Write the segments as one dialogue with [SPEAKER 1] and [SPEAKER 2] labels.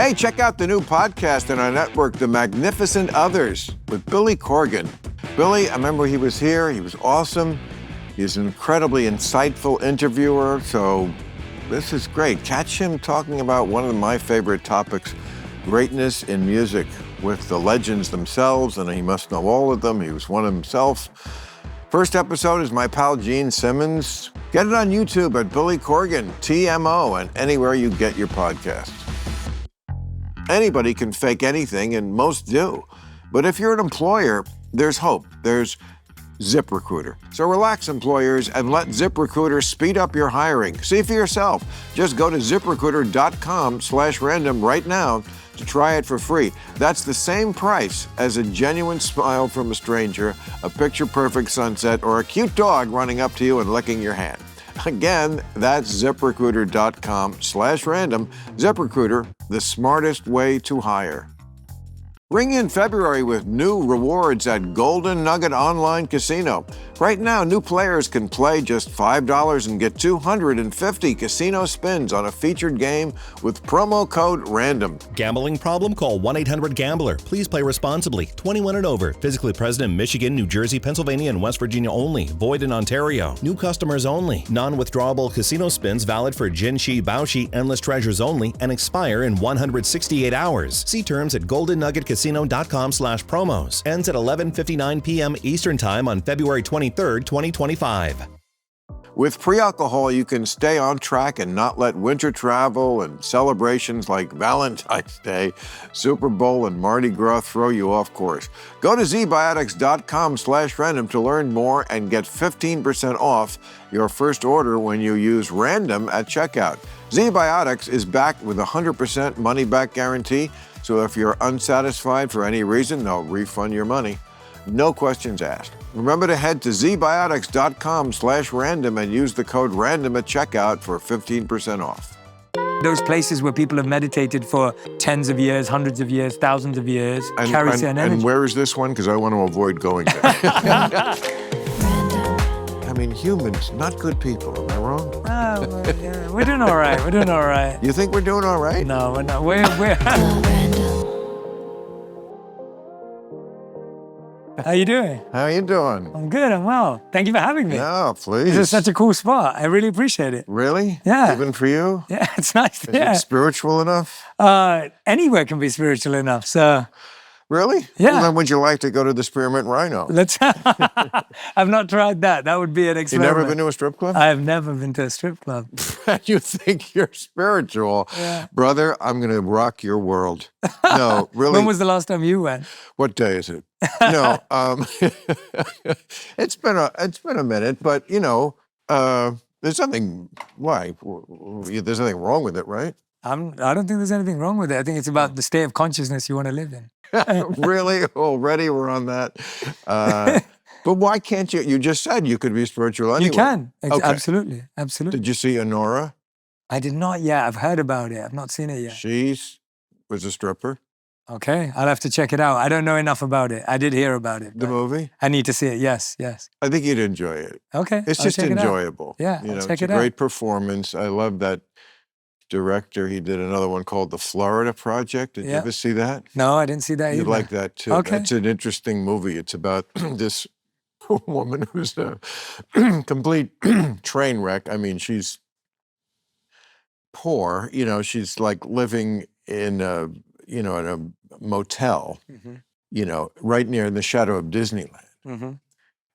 [SPEAKER 1] Hey, check out the new podcast on our network, The Magnificent Others, with Billy Corgan. Billy, I remember he was here. He was awesome. He's an incredibly insightful interviewer, so this is great. Catch him talking about one of my favorite topics, greatness in music, with the legends themselves, and he must know all of them. He was one himself. First episode is my pal Gene Simmons. Get it on YouTube at Billy Corgan, TMO, and anywhere you get your podcasts. Anybody can fake anything, and most do. But if you're an employer, there's hope. There's ZipRecruiter. So relax, employers, and let ZipRecruiter speed up your hiring. See for yourself. Just go to ZipRecruiter.com/random right now to try it for free. That's the same price as a genuine smile from a stranger, a picture-perfect sunset, or a cute dog running up to you and licking your hand. Again, that's ZipRecruiter.com/random. ZipRecruiter, the smartest way to hire. Ring in February with new rewards at Golden Nugget Online Casino. Right now, new players can play just $5 and get 250 casino spins on a featured game with promo code RANDOM.
[SPEAKER 2] Gambling problem? Call 1-800-GAMBLER. Please play responsibly. 21 and over. Physically present in Michigan, New Jersey, Pennsylvania, and West Virginia only. Void in Ontario. New customers only. Non-withdrawable casino spins valid for Jinshi, Baoshi, Endless Treasures only and expire in 168 hours. See terms at goldennuggetcasino.com/promos. Ends at 11:59 p.m. Eastern Time on February 23rd, 2025.
[SPEAKER 1] With pre-alcohol, you can stay on track and not let winter travel and celebrations like Valentine's Day, Super Bowl, and Mardi Gras throw you off course. Go to zbiotics.com/random to learn more and get 15% off your first order when you use random at checkout. ZBiotics is backed with a 100% money-back guarantee, so if you're unsatisfied for any reason, they'll refund your money. No questions asked. Remember to head to zbiotics.com/random and use the code RANDOM at checkout for 15% off.
[SPEAKER 3] Those places where people have meditated for tens of years, hundreds of years, thousands of years, carry certain energy.
[SPEAKER 1] And where is this one? Because I want to avoid going there. I mean, humans, not good people. Am I wrong?
[SPEAKER 3] We're doing all right. We're doing all right.
[SPEAKER 1] You think we're doing all right?
[SPEAKER 3] No, we're not. We're How you doing?
[SPEAKER 1] How you doing?
[SPEAKER 3] I'm good. I'm well. Thank you for having me.
[SPEAKER 1] No, please.
[SPEAKER 3] This is such a cool spot. I really appreciate it.
[SPEAKER 1] Really?
[SPEAKER 3] Yeah.
[SPEAKER 1] Even for you?
[SPEAKER 3] Yeah, it's nice.
[SPEAKER 1] Is it spiritual enough?
[SPEAKER 3] Anywhere can be spiritual enough. So.
[SPEAKER 1] Really?
[SPEAKER 3] Yeah.
[SPEAKER 1] Well, then would you like to go to the Spearmint Rhino?
[SPEAKER 3] I've not tried that. That would be an experiment.
[SPEAKER 1] You've never been to a strip club?
[SPEAKER 3] I have never been to a strip club.
[SPEAKER 1] You think you're spiritual. Yeah. Brother, I'm going to rock your world. No, really.
[SPEAKER 3] When was the last time you went?
[SPEAKER 1] What day is it? No, it's been a minute, but you know, there's nothing. Why? There's nothing wrong with it, right?
[SPEAKER 3] I don't think there's anything wrong with it. I think it's about the state of consciousness you want to live in.
[SPEAKER 1] Really? Already we're on that. But why can't you? You just said you could be spiritual anyway.
[SPEAKER 3] You can.
[SPEAKER 1] Okay.
[SPEAKER 3] Absolutely. Absolutely.
[SPEAKER 1] Did you see Honora?
[SPEAKER 3] I did not yet. I've heard about it. I've not seen it yet.
[SPEAKER 1] She was a stripper.
[SPEAKER 3] Okay. I'll have to check it out. I don't know enough about it. I did hear about it.
[SPEAKER 1] The movie?
[SPEAKER 3] I need to see it. Yes, yes.
[SPEAKER 1] I think you'd enjoy it.
[SPEAKER 3] Okay.
[SPEAKER 1] It's just enjoyable.
[SPEAKER 3] Yeah,
[SPEAKER 1] you know,
[SPEAKER 3] check
[SPEAKER 1] it's
[SPEAKER 3] it
[SPEAKER 1] a
[SPEAKER 3] out.
[SPEAKER 1] great performance. I love that director. He did another one called The Florida Project. Did you ever see that?
[SPEAKER 3] No, I didn't see that either.
[SPEAKER 1] You'd like that too.
[SPEAKER 3] Okay.
[SPEAKER 1] It's an interesting movie. It's about this woman who's a complete train wreck. I mean, she's poor. You know, she's like living in a motel, you know, right near in the shadow of Disneyland. Mm-hmm.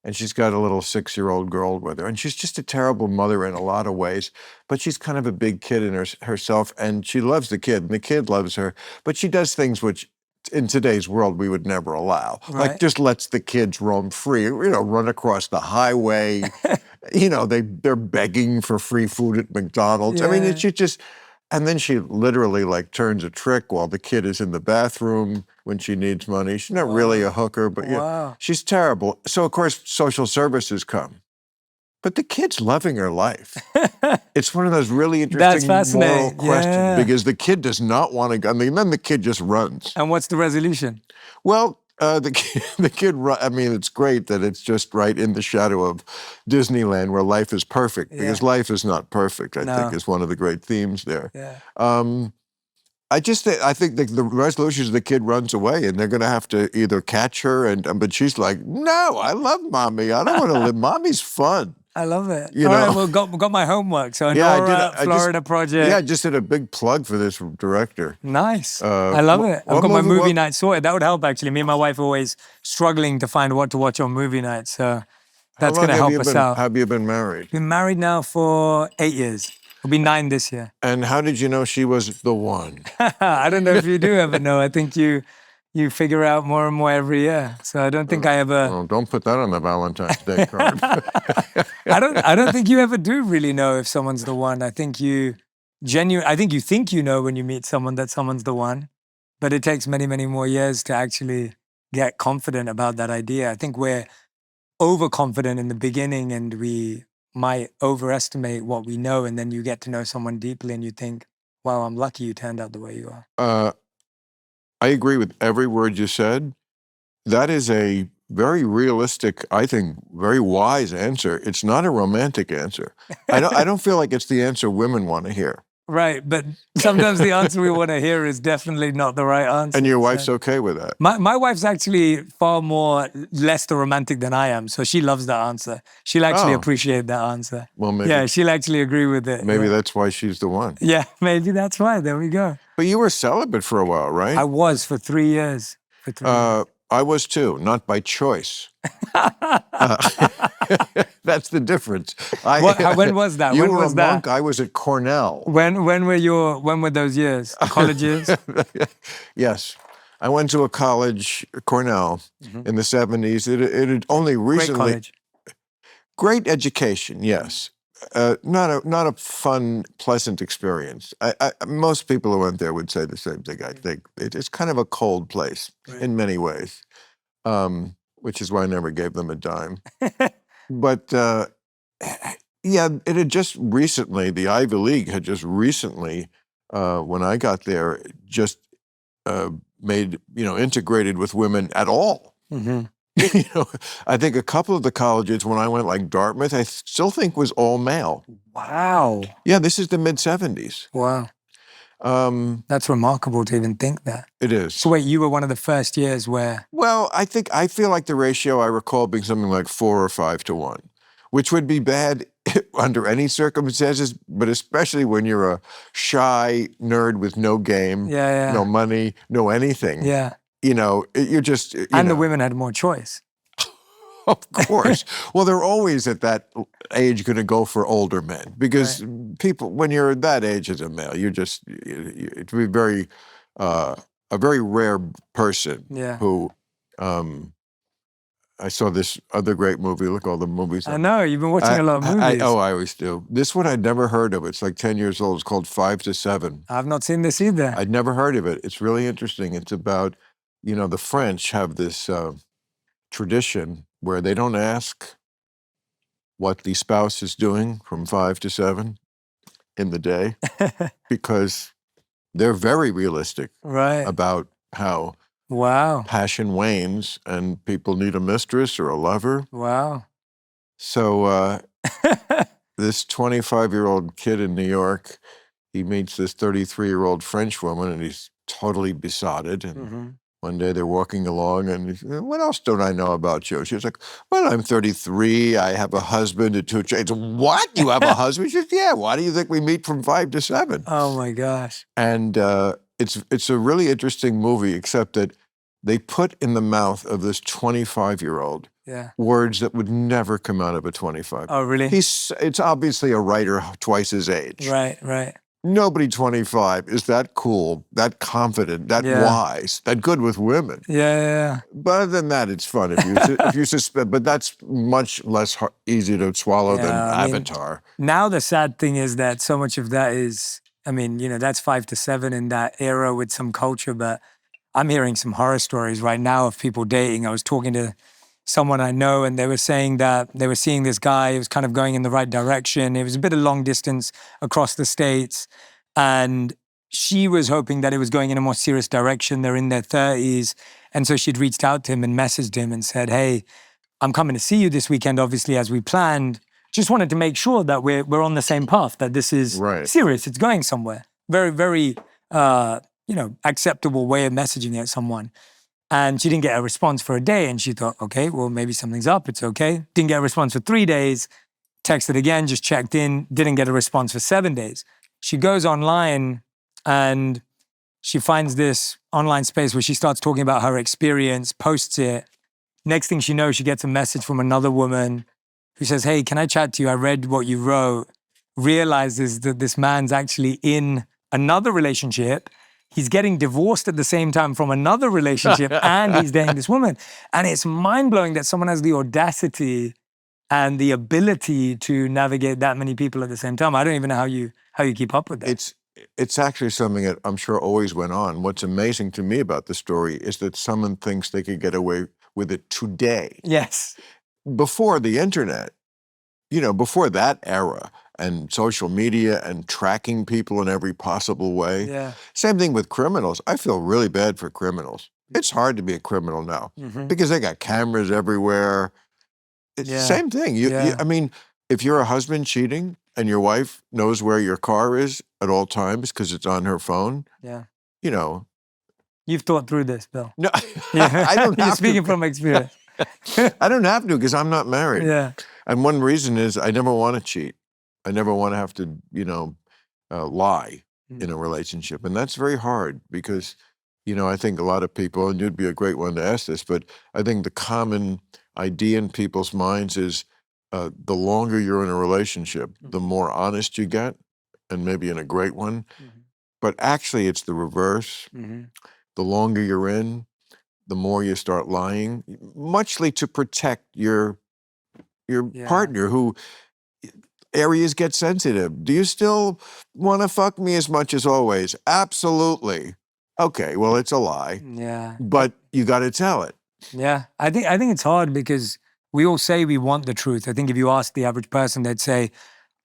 [SPEAKER 1] And she's got a little 6-year-old girl with her. And she's just a terrible mother in a lot of ways. But she's kind of a big kid in herself. And she loves the kid. And the kid loves her. But she does things which, in today's world, we would never allow. Right. Like just lets the kids roam free. You know, run across the highway. You know, they're begging for free food at McDonald's. Yeah. I mean, it's just... And then she literally like turns a trick while the kid is in the bathroom when she needs money. She's not really a hooker, but yeah, she's terrible. So of course, social services come. But the kid's loving her life. It's one of those really interesting moral questions because the kid does not want to go. I mean, then the kid just runs.
[SPEAKER 3] And what's the resolution?
[SPEAKER 1] Well, the kid, I mean, it's great that it's just right in the shadow of Disneyland where life is perfect because life is not perfect, I think is one of the great themes there. Yeah. I think the resolution is the kid runs away, and they're going to have to either catch her, but she's like, no, I love mommy. I don't want to live. Mommy's fun.
[SPEAKER 3] I love it.
[SPEAKER 1] You
[SPEAKER 3] All
[SPEAKER 1] know?
[SPEAKER 3] right, well, got my homework. So
[SPEAKER 1] Yeah,
[SPEAKER 3] Nora, Florida project.
[SPEAKER 1] Yeah, I just did a big plug for this director.
[SPEAKER 3] Nice. I love it. I've got my movie night sorted. That would help, actually. Me and my wife are always struggling to find what to watch on movie night. So that's going to help us out.
[SPEAKER 1] Have you been married?
[SPEAKER 3] Been married now for 8 years. It'll be 9 this year.
[SPEAKER 1] And how did you know she was the one?
[SPEAKER 3] I don't know if you do ever know. I think you figure out more and more every year. So I don't think I ever...
[SPEAKER 1] Well, don't put that on the Valentine's Day card.
[SPEAKER 3] I don't think you ever do really know if someone's the one. I think you think you know when you meet someone that someone's the one, but it takes many, many more years to actually get confident about that idea. I think we're overconfident in the beginning, and we might overestimate what we know, and then you get to know someone deeply and you think, wow, I'm lucky you turned out the way you are.
[SPEAKER 1] I agree with every word you said. That is a very realistic, I think, very wise answer. It's not a romantic answer. I don't feel like it's the answer women want to hear.
[SPEAKER 3] Right, but sometimes the answer we want to hear is definitely not the right answer.
[SPEAKER 1] And your wife's okay with that?
[SPEAKER 3] My wife's actually far less the romantic than I am, so she loves that answer. She'll actually appreciate that answer.
[SPEAKER 1] Well, maybe.
[SPEAKER 3] Yeah, she'll actually agree with it.
[SPEAKER 1] Maybe that's why she's the one.
[SPEAKER 3] Yeah, maybe that's why. There we go.
[SPEAKER 1] But you were celibate for a while, right?
[SPEAKER 3] I was for 3 years.
[SPEAKER 1] I was too, not by choice. That's the difference.
[SPEAKER 3] When was that?
[SPEAKER 1] You were a monk. I was at Cornell.
[SPEAKER 3] When were those years? College years?
[SPEAKER 1] Yes, I went to a college, Cornell, in the 70s. It had only recently.
[SPEAKER 3] Great college.
[SPEAKER 1] Great education, yes. Not a fun, pleasant experience. Most people who went there would say the same thing. I think it's kind of a cold place in many ways, which is why I never gave them a dime. But yeah, it had just recently, the Ivy League had just recently, when I got there, just made, integrated with women at all. Mm-hmm. I think a couple of the colleges, when I went, like Dartmouth, I still think was all male.
[SPEAKER 3] Wow.
[SPEAKER 1] Yeah, this is the mid-70s.
[SPEAKER 3] Wow. That's remarkable to even think that.
[SPEAKER 1] It is.
[SPEAKER 3] So wait, you were one of the first years where...
[SPEAKER 1] Well, I feel like the ratio I recall being something like 4 or 5 to 1, which would be bad under any circumstances, but especially when you're a shy nerd with no game, no money, no anything.
[SPEAKER 3] Yeah.
[SPEAKER 1] You're just...
[SPEAKER 3] And the women had more choice.
[SPEAKER 1] Of course. Well, they're always at that age going to go for older men because people, when you're that age as a male, you're just, it would be a very rare person who, I saw this other great movie. Look, all the movies.
[SPEAKER 3] I know, you've been watching a lot of movies.
[SPEAKER 1] I always do. This one I'd never heard of. It's like 10 years old. It's called 5 to 7.
[SPEAKER 3] I've not seen this either.
[SPEAKER 1] I'd never heard of it. It's really interesting. It's about, the French have this tradition where they don't ask what the spouse is doing from 5 to 7 in the day because they're very realistic about how passion wanes and people need a mistress or a lover.
[SPEAKER 3] Wow.
[SPEAKER 1] So this 25-year-old kid in New York, he meets this 33-year-old French woman and he's totally besotted. And one day they're walking along and he said, what else don't I know about you? She was like, well, I'm 33. I have a husband and 2 children. What? You have a husband? She said, yeah. Why do you think we meet from 5 to 7?
[SPEAKER 3] Oh, my gosh.
[SPEAKER 1] And it's a really interesting movie, except that they put in the mouth of this 25-year-old words that would never come out of a 25.
[SPEAKER 3] Oh, really?
[SPEAKER 1] It's obviously a writer twice his age.
[SPEAKER 3] Right.
[SPEAKER 1] Nobody 25 is that cool, that confident, that wise, that good with women.
[SPEAKER 3] Yeah.
[SPEAKER 1] But other than that, it's fun if you suspect. But that's much less easy to swallow than Avatar.
[SPEAKER 3] Now the sad thing is that so much of that is, that's 5 to 7 in that era with some culture. But I'm hearing some horror stories right now of people dating. I was talking to someone I know, and they were saying that they were seeing this guy who was kind of going in the right direction. It was a bit of long distance across the States, and she was hoping that it was going in a more serious direction. They're in their 30s, and so she'd reached out to him and messaged him and said, hey, I'm coming to see you this weekend, obviously, as we planned. Just wanted to make sure that we're on the same path, that this is serious, it's going somewhere. Very, very acceptable way of messaging it at someone. And she didn't get a response for a day. And she thought, okay, well, maybe something's up. It's okay. Didn't get a response for 3 days. Texted again, just checked in. Didn't get a response for 7 days. She goes online and she finds this online space where she starts talking about her experience, posts it. Next thing she knows, she gets a message from another woman who says, hey, can I chat to you? I read what you wrote. Realizes that this man's actually in another relationship. He's getting divorced at the same time from another relationship and he's dating this woman. And it's mind-blowing that someone has the audacity and the ability to navigate that many people at the same time. I don't even know how you keep up with that.
[SPEAKER 1] It's actually something that I'm sure always went on. What's amazing to me about the story is that someone thinks they could get away with it today.
[SPEAKER 3] Yes.
[SPEAKER 1] Before the internet, before that era and social media and tracking people in every possible way.
[SPEAKER 3] Yeah.
[SPEAKER 1] Same thing with criminals. I feel really bad for criminals. It's hard to be a criminal now because they got cameras everywhere. It's the same thing. I mean, if you're a husband cheating and your wife knows where your car is at all times because it's on her phone,
[SPEAKER 3] You've thought through this, Bill.
[SPEAKER 1] No, I don't have
[SPEAKER 3] You're speaking from experience.
[SPEAKER 1] I don't have to because I'm not married.
[SPEAKER 3] Yeah.
[SPEAKER 1] And one reason is I never want to cheat. I never want to have to, lie in a relationship. And that's very hard because, I think a lot of people, and you'd be a great one to ask this, but I think the common idea in people's minds is the longer you're in a relationship, the more honest you get, and maybe in a great one. But actually, it's the reverse. The longer you're in, the more you start lying, muchly to protect your partner who areas get sensitive. Do you still want to fuck me as much as always? Absolutely. Okay, well, it's a lie.
[SPEAKER 3] Yeah.
[SPEAKER 1] But you got to tell it.
[SPEAKER 3] Yeah. I think it's hard because we all say we want the truth. I think if you ask the average person, they'd say,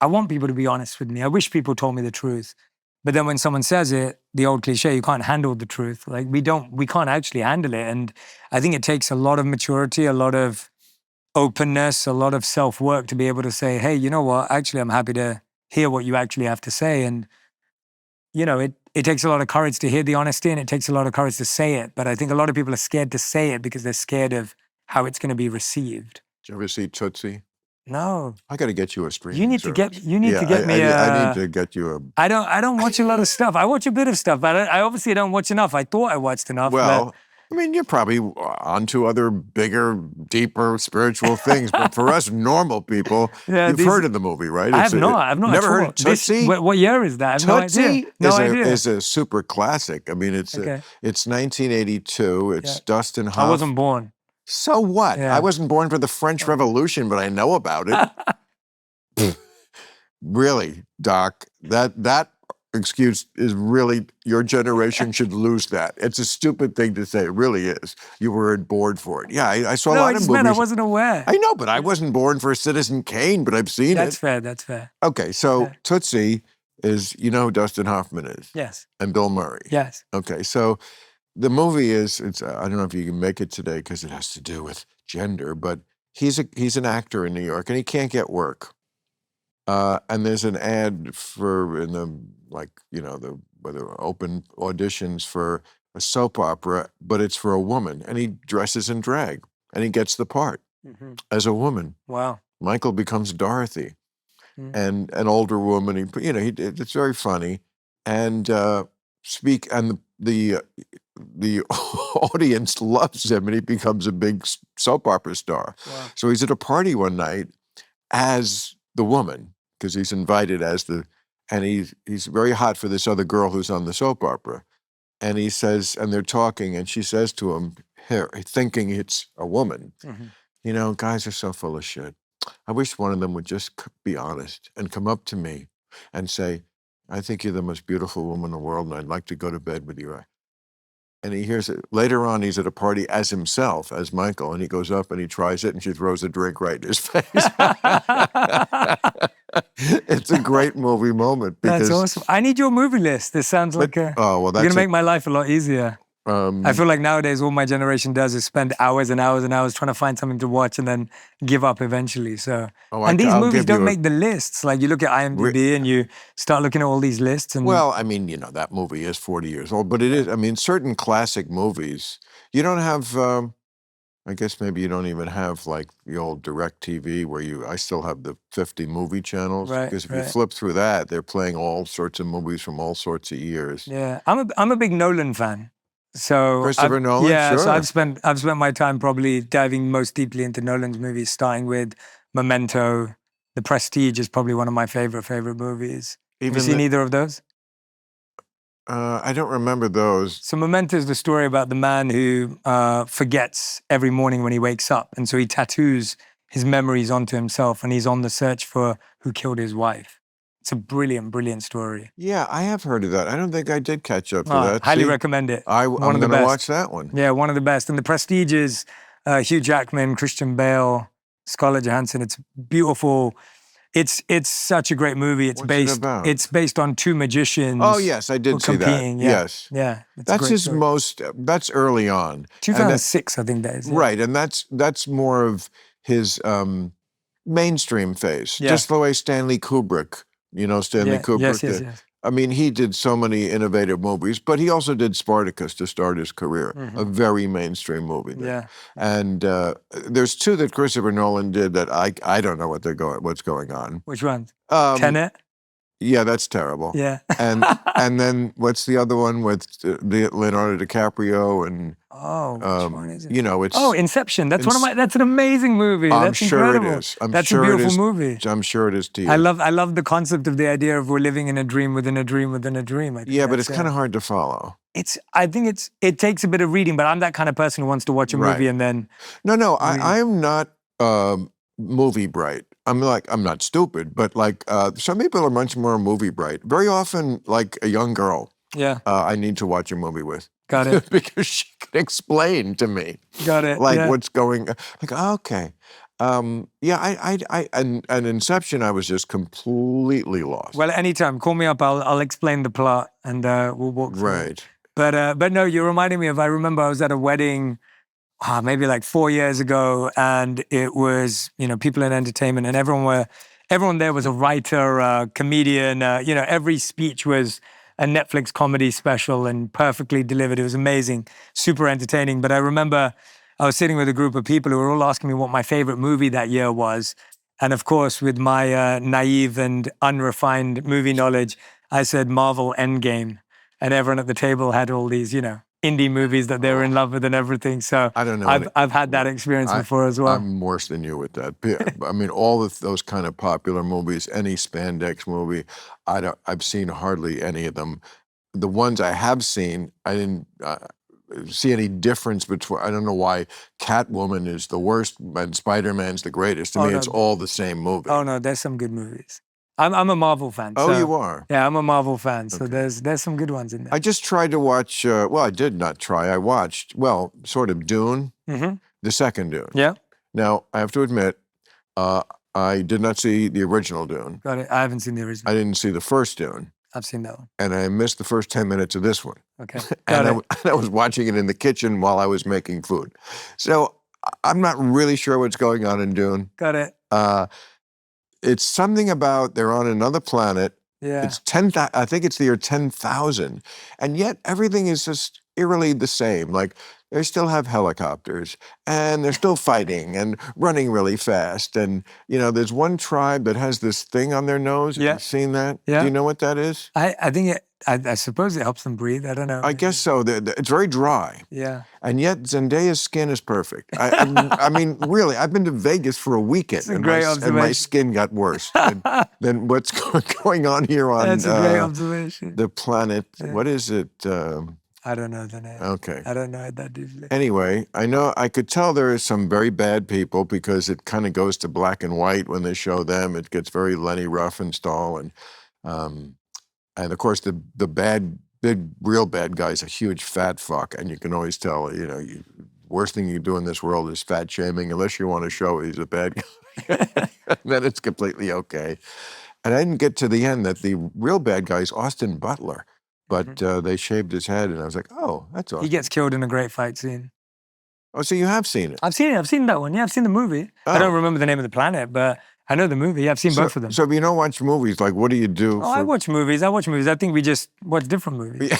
[SPEAKER 3] I want people to be honest with me. I wish people told me the truth. But then when someone says it, the old cliche, you can't handle the truth. Like we can't actually handle it. And I think it takes a lot of maturity, a lot of openness, a lot of self-work to be able to say, hey, you know what? Actually, I'm happy to hear what you actually have to say. And, it takes a lot of courage to hear the honesty and it takes a lot of courage to say it. But I think a lot of people are scared to say it because they're scared of how it's going to be received.
[SPEAKER 1] Did you ever see Tootsie?
[SPEAKER 3] No.
[SPEAKER 1] I got to get you a streaming
[SPEAKER 3] You need to get me
[SPEAKER 1] I need to get you a...
[SPEAKER 3] I don't watch a lot of stuff. I watch a bit of stuff, but I obviously don't watch enough. I thought I watched enough.
[SPEAKER 1] Well, I mean, you're probably onto other bigger, deeper spiritual things. But for us normal people, you've heard of the movie, right?
[SPEAKER 3] I've not.
[SPEAKER 1] Never heard of Tootsie?
[SPEAKER 3] What year is that? I have
[SPEAKER 1] Tootsie
[SPEAKER 3] no idea.
[SPEAKER 1] is a super classic. I mean, it's 1982. It's Dustin Hoff.
[SPEAKER 3] I wasn't born.
[SPEAKER 1] So what?
[SPEAKER 3] Yeah.
[SPEAKER 1] I wasn't born for the French Revolution, but I know about it. Really, Doc, that excuse is really, your generation should lose that. It's a stupid thing to say. It really is. You weren't born for it. Yeah, I saw a lot of movies.
[SPEAKER 3] I wasn't aware.
[SPEAKER 1] I know, but I wasn't born for Citizen Kane, but I've seen
[SPEAKER 3] That's fair. That's fair.
[SPEAKER 1] Okay, so Tootsie is, who Dustin Hoffman is?
[SPEAKER 3] Yes.
[SPEAKER 1] And Bill Murray?
[SPEAKER 3] Yes.
[SPEAKER 1] Okay, so the movie is, I don't know if you can make it today because it has to do with gender, but he's an actor in New York and he can't get work. And there's an ad where there are open auditions for a soap opera, but it's for a woman, and he dresses in drag, and he gets the part as a woman.
[SPEAKER 3] Wow.
[SPEAKER 1] Michael becomes Dorothy, and an older woman. It's very funny, and the audience loves him, and he becomes a big soap opera star.
[SPEAKER 3] Wow.
[SPEAKER 1] So he's at a party one night as the woman, because he's invited and he's very hot for this other girl who's on the soap opera. And he says, and they're talking, and she says to him, thinking it's a woman, guys are so full of shit. I wish one of them would just be honest and come up to me and say, I think you're the most beautiful woman in the world, and I'd like to go to bed with you. And he hears it. Later on, he's at a party as himself, as Michael, and he goes up and he tries it, and she throws a drink right in his face. It's a great movie moment.
[SPEAKER 3] That's awesome. I need your movie list. This sounds like you're going to make my life a lot easier. I feel like nowadays all my generation does is spend hours and hours and hours trying to find something to watch and then give up eventually. So, and these
[SPEAKER 1] I'll
[SPEAKER 3] movies
[SPEAKER 1] give you
[SPEAKER 3] don't make the lists. Like you look at IMDb and you start looking at all these lists. And
[SPEAKER 1] well, I mean, that movie is 40 years old, but it is. I mean, certain classic movies, you don't have. I guess maybe you don't even have like the old direct TV where I still have the 50 movie channels.
[SPEAKER 3] Right,
[SPEAKER 1] Because if you flip through that, they're playing all sorts of movies from all sorts of years.
[SPEAKER 3] Yeah, I'm a big Nolan fan. So
[SPEAKER 1] Christopher Nolan,
[SPEAKER 3] yeah,
[SPEAKER 1] sure.
[SPEAKER 3] so I've spent my time probably diving most deeply into Nolan's movies, starting with Memento. The Prestige is probably one of my favorite movies. Have you seen either of those?
[SPEAKER 1] I don't remember those.
[SPEAKER 3] So Memento is the story about the man who forgets every morning when he wakes up. And so he tattoos his memories onto himself and he's on the search for who killed his wife. It's a brilliant story.
[SPEAKER 1] Yeah, I have heard of that. I don't think I did catch up to that.
[SPEAKER 3] Highly recommend it.
[SPEAKER 1] I'm going to watch that one.
[SPEAKER 3] Yeah, one of the best. And The Prestige is Hugh Jackman, Christian Bale, Scarlett Johansson. It's beautiful. It's such a great movie. It's based on two magicians.
[SPEAKER 1] Oh yes, I did see that.
[SPEAKER 3] Yeah.
[SPEAKER 1] Yes,
[SPEAKER 3] yeah.
[SPEAKER 1] That's his most. That's early on.
[SPEAKER 3] 2006, I think that is.
[SPEAKER 1] Yeah. Right, and that's more of his mainstream phase.
[SPEAKER 3] Yeah.
[SPEAKER 1] Just the way Stanley Kubrick. Stanley Kubrick.
[SPEAKER 3] Yes.
[SPEAKER 1] I mean, he did so many innovative movies, but he also did Spartacus to start his career, a very mainstream movie.
[SPEAKER 3] Yeah.
[SPEAKER 1] And there's two that Christopher Nolan did that I don't know what's going on.
[SPEAKER 3] Which ones? Tenet?
[SPEAKER 1] Yeah, that's terrible.
[SPEAKER 3] Yeah.
[SPEAKER 1] and then what's the other one with Leonardo DiCaprio and
[SPEAKER 3] which one is it?
[SPEAKER 1] It's
[SPEAKER 3] Inception. That's that's an amazing movie. That's incredible.
[SPEAKER 1] It is.
[SPEAKER 3] That's a beautiful movie.
[SPEAKER 1] I'm sure it is to you.
[SPEAKER 3] I love the concept of the idea of we're living in a dream within a dream within a dream.
[SPEAKER 1] Yeah, but it's kind of hard to follow.
[SPEAKER 3] I think it takes a bit of reading, but I'm that kind of person who wants to watch a movie and then
[SPEAKER 1] No, I'm not movie bright. I'm not stupid, but some people are much more movie bright. Very often, like a young girl, I need to watch a movie with.
[SPEAKER 3] Got it.
[SPEAKER 1] Because she can explain to me.
[SPEAKER 3] Got it.
[SPEAKER 1] What's going. Okay. And Inception, I was just completely lost.
[SPEAKER 3] Well, anytime, call me up. I'll explain the plot and we'll walk through.
[SPEAKER 1] Right.
[SPEAKER 3] But no, you're reminding me of. I remember I was at a wedding. Maybe like 4 years ago, and it was, people in entertainment, and everyone there was a writer, comedian, every speech was a Netflix comedy special and perfectly delivered. It was amazing, super entertaining. But I remember I was sitting with a group of people who were all asking me what my favorite movie that year was. And of course, with my naive and unrefined movie knowledge, I said Marvel Endgame. And everyone at the table had all these, indie movies that they were in love with and everything. So
[SPEAKER 1] I don't know.
[SPEAKER 3] I've had that experience before as well.
[SPEAKER 1] I'm worse than you with that. I mean, all of those kind of popular movies, any spandex movie, I've seen hardly any of them. The ones I have seen, I didn't see any difference between. I don't know why Catwoman is the worst and Spider-Man's the greatest. To me, it's all the same movie.
[SPEAKER 3] Oh no, there's some good movies. I'm a Marvel fan.
[SPEAKER 1] Oh, you are?
[SPEAKER 3] Yeah, I'm a Marvel fan. So there's some good ones in there.
[SPEAKER 1] I just tried to watch, I did not try. I watched, sort of Dune, the second Dune.
[SPEAKER 3] Yeah.
[SPEAKER 1] Now, I have to admit, I did not see the original Dune.
[SPEAKER 3] Got it. I haven't seen the original.
[SPEAKER 1] I didn't see the first Dune.
[SPEAKER 3] I've seen that one.
[SPEAKER 1] And I missed the first 10 minutes of this one.
[SPEAKER 3] Okay.
[SPEAKER 1] And I was watching it in the kitchen while I was making food. So I'm not really sure what's going on in Dune.
[SPEAKER 3] Got it.
[SPEAKER 1] It's something about they're on another planet.
[SPEAKER 3] Yeah.
[SPEAKER 1] It's I think it's the year 10,000. And yet everything is just eerily the same. Like they still have helicopters and they're still fighting and running really fast. And, there's one tribe that has this thing on their nose.
[SPEAKER 3] Yeah.
[SPEAKER 1] Have you seen that?
[SPEAKER 3] Yeah.
[SPEAKER 1] Do you know what that is?
[SPEAKER 3] I think I suppose it helps them breathe. I don't know.
[SPEAKER 1] I guess so. It's very dry.
[SPEAKER 3] Yeah.
[SPEAKER 1] And yet Zendaya's skin is perfect. I mean, really, I've been to Vegas for a weekend.
[SPEAKER 3] That's a great observation.
[SPEAKER 1] And my skin got worse than what's going on here on
[SPEAKER 3] That's a great observation.
[SPEAKER 1] The planet. Yeah. What is it?
[SPEAKER 3] I don't know the name.
[SPEAKER 1] Okay.
[SPEAKER 3] I don't know it that deeply.
[SPEAKER 1] Anyway, I could tell there are some very bad people because it kind of goes to black and white when they show them. It gets very Lenny Riefenstahl and of course the big real bad guy's a huge fat fuck, and you can always tell. Worst thing you do in this world is fat shaming, unless you want to show he's a bad guy. Then it's completely okay. And I didn't get to the end that the real bad guy is Austin Butler. but they shaved his head, and I was like, oh, that's awesome.
[SPEAKER 3] He gets killed in a great fight scene.
[SPEAKER 1] Oh, so you have seen it?
[SPEAKER 3] I've seen it. I've seen that one. Yeah, I've seen the movie. I don't remember the name of the planet, but I know the movie. Yeah, I've seen both of them.
[SPEAKER 1] So if you don't watch movies, like, what do you do?
[SPEAKER 3] I watch movies. I think we just watch different movies.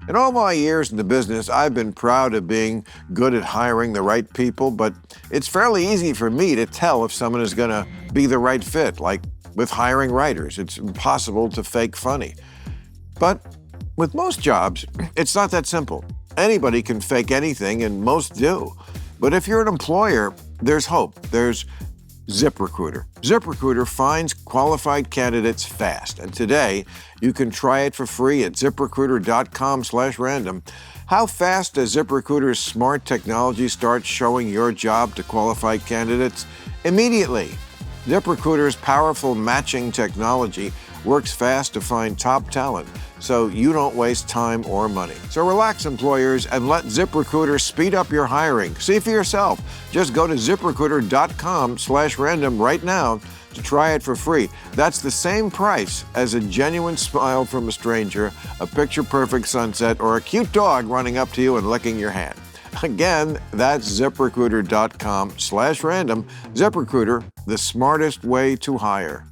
[SPEAKER 1] In all my years in the business, I've been proud of being good at hiring the right people, but it's fairly easy for me to tell if someone is going to be the right fit. Like with hiring writers, it's impossible to fake funny. But with most jobs, it's not that simple. Anybody can fake anything, and most do. But if you're an employer, there's hope. There's ZipRecruiter. ZipRecruiter finds qualified candidates fast. And today, you can try it for free at ziprecruiter.com/random. How fast does ZipRecruiter's smart technology start showing your job to qualified candidates? Immediately. ZipRecruiter's powerful matching technology works fast to find top talent, so you don't waste time or money. So relax, employers, and let ZipRecruiter speed up your hiring. See for yourself. Just go to ziprecruiter.com/random right now to try it for free. That's the same price as a genuine smile from a stranger, a picture-perfect sunset, or a cute dog running up to you and licking your hand. Again, that's ziprecruiter.com/random. ZipRecruiter, the smartest way to hire.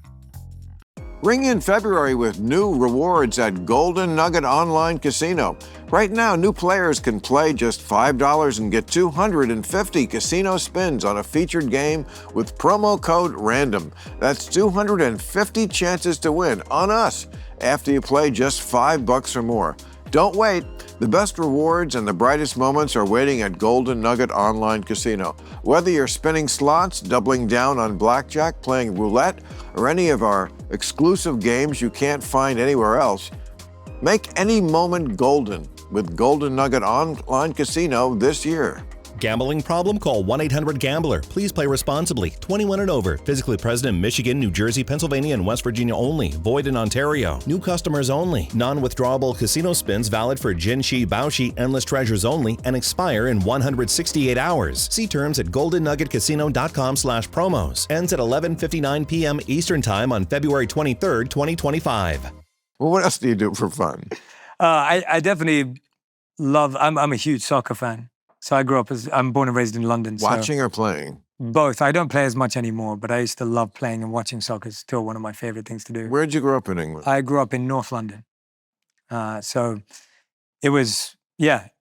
[SPEAKER 1] Ring in February with new rewards at Golden Nugget Online Casino. Right now, new players can play just $5 and get 250 casino spins on a featured game with promo code RANDOM. That's 250 chances to win on us after you play just $5 or more. Don't wait. The best rewards and the brightest moments are waiting at Golden Nugget Online Casino. Whether you're spinning slots, doubling down on blackjack, playing roulette, or any of our exclusive games you can't find anywhere else, make any moment golden with Golden Nugget Online Casino this year.
[SPEAKER 2] Gambling problem? Call 1-800-GAMBLER. Please play responsibly. 21 and over. Physically present in Michigan, New Jersey, Pennsylvania, and West Virginia only. Void in Ontario. New customers only. Non-withdrawable casino spins valid for Jinshi, Baoshi, Endless Treasures only and expire in 168 hours. See terms at goldennuggetcasino.com/promos. Ends at 11:59 p.m. Eastern Time on February 23rd, 2025.
[SPEAKER 1] Well, what else do you do for fun?
[SPEAKER 3] I definitely love, I'm a huge soccer fan. So I'm born and raised in London.
[SPEAKER 1] Watching
[SPEAKER 3] so
[SPEAKER 1] or playing?
[SPEAKER 3] Both. I don't play as much anymore, but I used to love playing and watching soccer. It's still one of my favorite things to do.
[SPEAKER 1] Where'd you grow up in England?
[SPEAKER 3] I grew up in North London. So it was,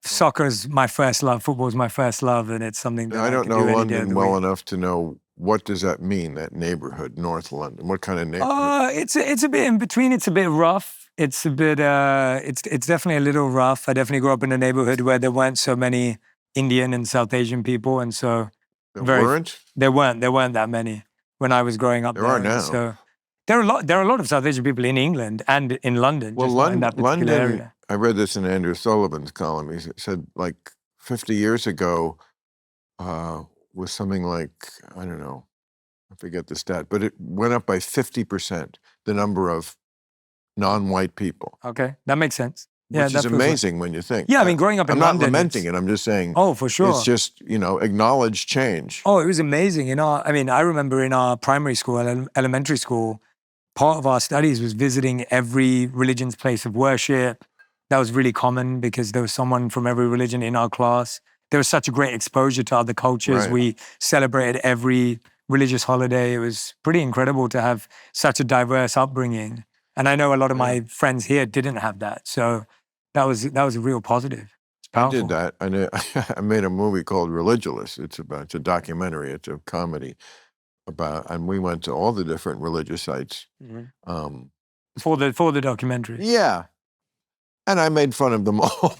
[SPEAKER 3] soccer's my first love. Football's my first love, and it's something that
[SPEAKER 1] I don't know London well enough to know what does that mean, that neighborhood, North London. What kind of neighborhood?
[SPEAKER 3] It's a bit in between. It's a bit rough. It's a bit, it's definitely a little rough. I definitely grew up in a neighborhood where there weren't so many Indian and South Asian people, and so
[SPEAKER 1] There weren't
[SPEAKER 3] that many when I was growing up.
[SPEAKER 1] There are now.
[SPEAKER 3] So there are a lot of South Asian people in England and in London.
[SPEAKER 1] Well,
[SPEAKER 3] just
[SPEAKER 1] London,
[SPEAKER 3] not in that particular area.
[SPEAKER 1] I read this in Andrew Sullivan's column. He said like 50 years ago was something like, I don't know, I forget the stat, but it went up by 50%, the number of non-white people.
[SPEAKER 3] Okay, that makes sense.
[SPEAKER 1] Which is amazing when you think.
[SPEAKER 3] Yeah, I mean, growing up in London.
[SPEAKER 1] I'm not lamenting it. I'm just saying.
[SPEAKER 3] Oh, for sure.
[SPEAKER 1] It's just, acknowledge change.
[SPEAKER 3] Oh, it was amazing. I remember in our primary school, elementary school, part of our studies was visiting every religion's place of worship. That was really common because there was someone from every religion in our class. There was such a great exposure to other cultures.
[SPEAKER 1] Right.
[SPEAKER 3] We celebrated every religious holiday. It was pretty incredible to have such a diverse upbringing. And I know a lot of my friends here didn't have that. So that was a real positive. It's powerful.
[SPEAKER 1] I did that. I made a movie called Religulous. It's a documentary. It's a comedy and we went to all the different religious sites.
[SPEAKER 3] Mm-hmm. For the documentary.
[SPEAKER 1] Yeah. And I made fun of them all.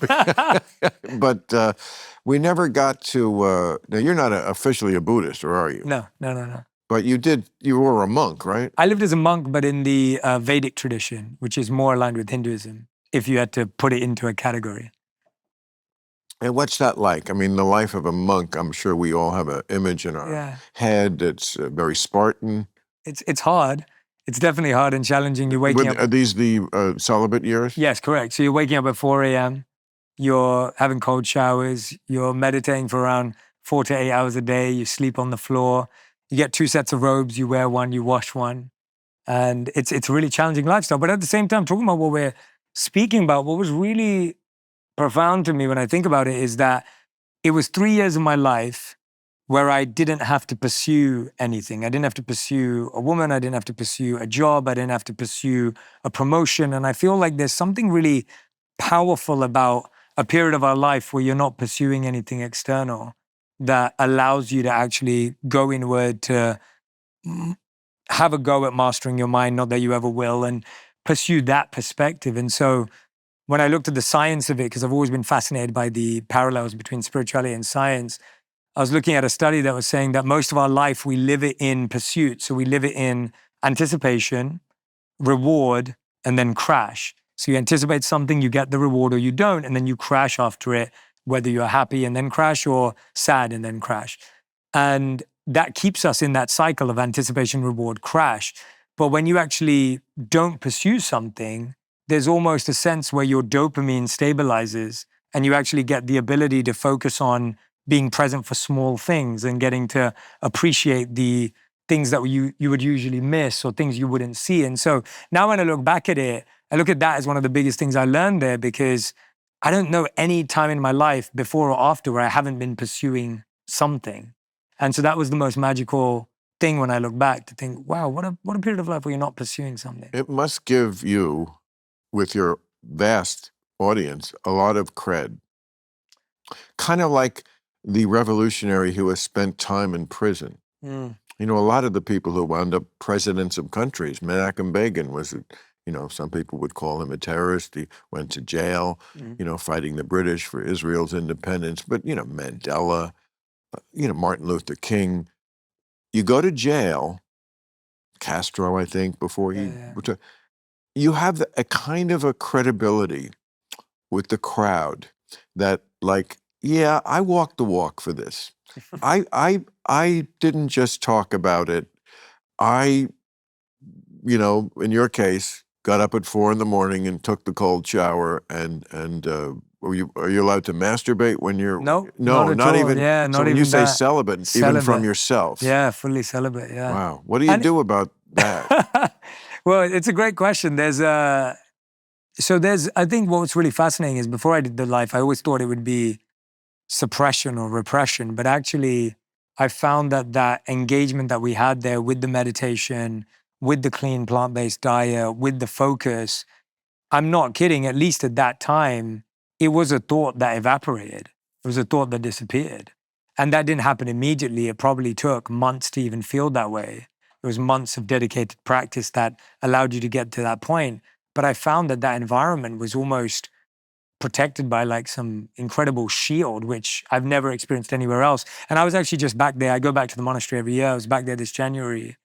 [SPEAKER 1] But we never got to, now you're not officially a Buddhist, or are you?
[SPEAKER 3] No.
[SPEAKER 1] But you were a monk, right?
[SPEAKER 3] I lived as a monk, but in the Vedic tradition, which is more aligned with Hinduism, if you had to put it into a category.
[SPEAKER 1] And what's that like? I mean, the life of a monk, I'm sure we all have an image in our head. It's very Spartan.
[SPEAKER 3] It's hard. It's definitely hard and challenging. You're waking up.
[SPEAKER 1] Are these the celibate years?
[SPEAKER 3] Yes, correct. So you're waking up at 4 a.m. You're having cold showers. You're meditating for around 4 to 8 hours a day. You sleep on the floor. You get 2 sets of robes. You wear one, you wash one. And it's a really challenging lifestyle. But at the same time, talking about what we're speaking about, what was really profound to me when I think about it is that it was 3 years of my life where I didn't have to pursue anything. I didn't have to pursue a woman. I didn't have to pursue a job. I didn't have to pursue a promotion. And I feel like there's something really powerful about a period of our life where you're not pursuing anything external that allows you to actually go inward, to have a go at mastering your mind, not that you ever will, and pursue that perspective. And so when I looked at the science of it, because I've always been fascinated by the parallels between spirituality and science, I was looking at a study that was saying that most of our life, we live it in pursuit. So we live it in anticipation, reward, and then crash. So you anticipate something, you get the reward or you don't, and then you crash after it, whether you're happy and then crash or sad and then crash. And that keeps us in that cycle of anticipation, reward, crash. But when you actually don't pursue something, there's almost a sense where your dopamine stabilizes and you actually get the ability to focus on being present for small things and getting to appreciate the things that you would usually miss or things you wouldn't see. And so now when I look back at it, I look at that as one of the biggest things I learned there, because I don't know any time in my life before or after where I haven't been pursuing something. And so that was the most magical thing when I look back, to think, wow, what a period of life where you're not pursuing something.
[SPEAKER 1] It must give you, with your vast audience, a lot of cred. Kind of like the revolutionary who has spent time in prison.
[SPEAKER 3] Mm.
[SPEAKER 1] You know, a lot of the people who wound up presidents of countries, Menachem Begin was, you know, some people would call him a terrorist. He went to jail, you know, fighting the British for Israel's independence. But, you know, Mandela, you know, Martin Luther King. You go to jail, Castro, I think, before he...
[SPEAKER 3] Yeah.
[SPEAKER 1] You have a kind of a credibility with the crowd that, like, yeah, I walked the walk for this. I didn't just talk about it. I, you know, in your case, got up at 4 a.m. and took the cold shower. And are you allowed to masturbate when you're...
[SPEAKER 3] No,
[SPEAKER 1] not even.
[SPEAKER 3] Yeah,
[SPEAKER 1] so
[SPEAKER 3] not
[SPEAKER 1] when
[SPEAKER 3] even
[SPEAKER 1] you say
[SPEAKER 3] that.
[SPEAKER 1] celibate, even from yourself.
[SPEAKER 3] Yeah, fully celibate. Yeah.
[SPEAKER 1] Wow. What do you do about that?
[SPEAKER 3] Well, it's a great question. I think what's really fascinating is, before I did the life, I always thought it would be suppression or repression, but actually I found that engagement that we had there with the meditation, with the clean plant-based diet, with the focus, I'm not kidding, at least at that time, it was a thought that evaporated. It was a thought that disappeared. And that didn't happen immediately. It probably took months to even feel that way. It was months of dedicated practice that allowed you to get to that point. But I found that environment was almost protected by like some incredible shield, which I've never experienced anywhere else. And I was actually just back there. I go back to the monastery every year. I was back there this January.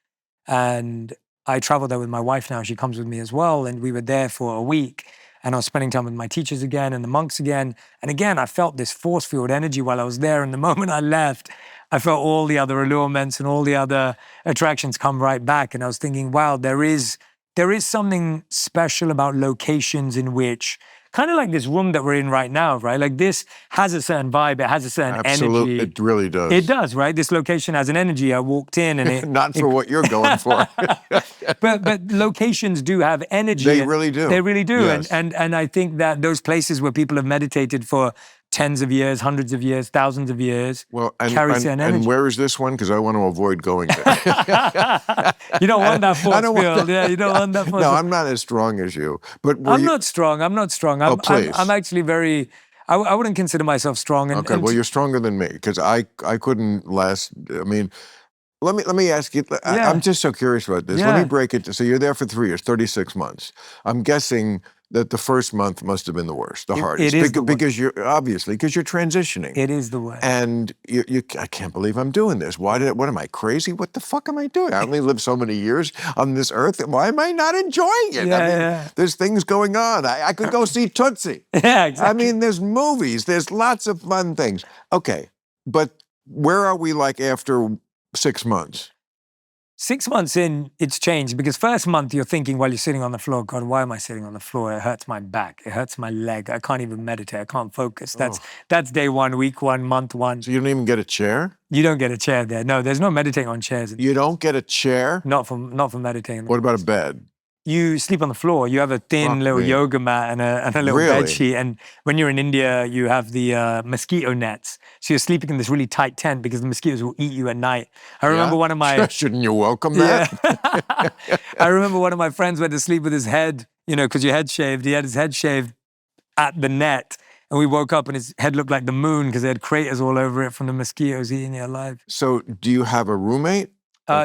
[SPEAKER 3] And I travel there with my wife now. She comes with me as well. And we were there for a week. And I was spending time with my teachers again and the monks again. And again, I felt this force field energy while I was there. And the moment I left, I felt all the other allurements and all the other attractions come right back. And I was thinking, wow, there is something special about locations in which, kind of like this room that we're in right now, right? Like this has a certain vibe, it has a certain
[SPEAKER 1] Absolutely,
[SPEAKER 3] energy.
[SPEAKER 1] it really does.
[SPEAKER 3] It does, right? This location has an energy. I walked in and it...
[SPEAKER 1] Not for what you're going for.
[SPEAKER 3] but locations do have energy.
[SPEAKER 1] They really do.
[SPEAKER 3] They really do.
[SPEAKER 1] Yes.
[SPEAKER 3] And I think that those places where people have meditated for tens of years, hundreds of years, thousands of years, carry certain energy.
[SPEAKER 1] And where is this one? Because I want to avoid going there.
[SPEAKER 3] You don't want that force field. Yeah, you don't want that force
[SPEAKER 1] No,
[SPEAKER 3] field.
[SPEAKER 1] I'm not as strong as you. But
[SPEAKER 3] I'm not strong.
[SPEAKER 1] Oh, please.
[SPEAKER 3] I'm actually very... I wouldn't consider myself strong.
[SPEAKER 1] Okay, well, you're stronger than me, because I couldn't last... I mean, let me ask you... I'm just so curious about this.
[SPEAKER 3] Yeah.
[SPEAKER 1] Let me break it. So you're there for 3 years, 36 months. I'm guessing that the first month must have been the worst, the hardest.
[SPEAKER 3] It is
[SPEAKER 1] because you're transitioning.
[SPEAKER 3] It is the worst.
[SPEAKER 1] And I can't believe I'm doing this. What am I, crazy? What the fuck am I doing? I only lived so many years on this earth. Why am I not enjoying it? There's things going on. I could go see Tootsie.
[SPEAKER 3] Yeah, exactly.
[SPEAKER 1] I mean, there's movies. There's lots of fun things. Okay, but where are we like after 6 months?
[SPEAKER 3] 6 months in, it's changed because first month you're thinking while you're sitting on the floor, God, why am I sitting on the floor? It hurts my back. It hurts my leg. I can't even meditate. I can't focus. That's day one, week one, month one.
[SPEAKER 1] So you don't even get a chair?
[SPEAKER 3] You don't get a chair there. No, there's no meditating on chairs.
[SPEAKER 1] You don't get a chair?
[SPEAKER 3] Not for meditating.
[SPEAKER 1] What about a bed?
[SPEAKER 3] You sleep on the floor. You have a thin little yoga mat and a little bed sheet. And when you're in India, you have the mosquito nets. So you're sleeping in this really tight tent because the mosquitoes will eat you at night. I remember one of my...
[SPEAKER 1] Shouldn't you welcome that?
[SPEAKER 3] Yeah. I remember one of my friends went to sleep with his head, because your head's shaved. He had his head shaved at the net. And we woke up and his head looked like the moon because they had craters all over it from the mosquitoes eating you alive.
[SPEAKER 1] So do you have a roommate?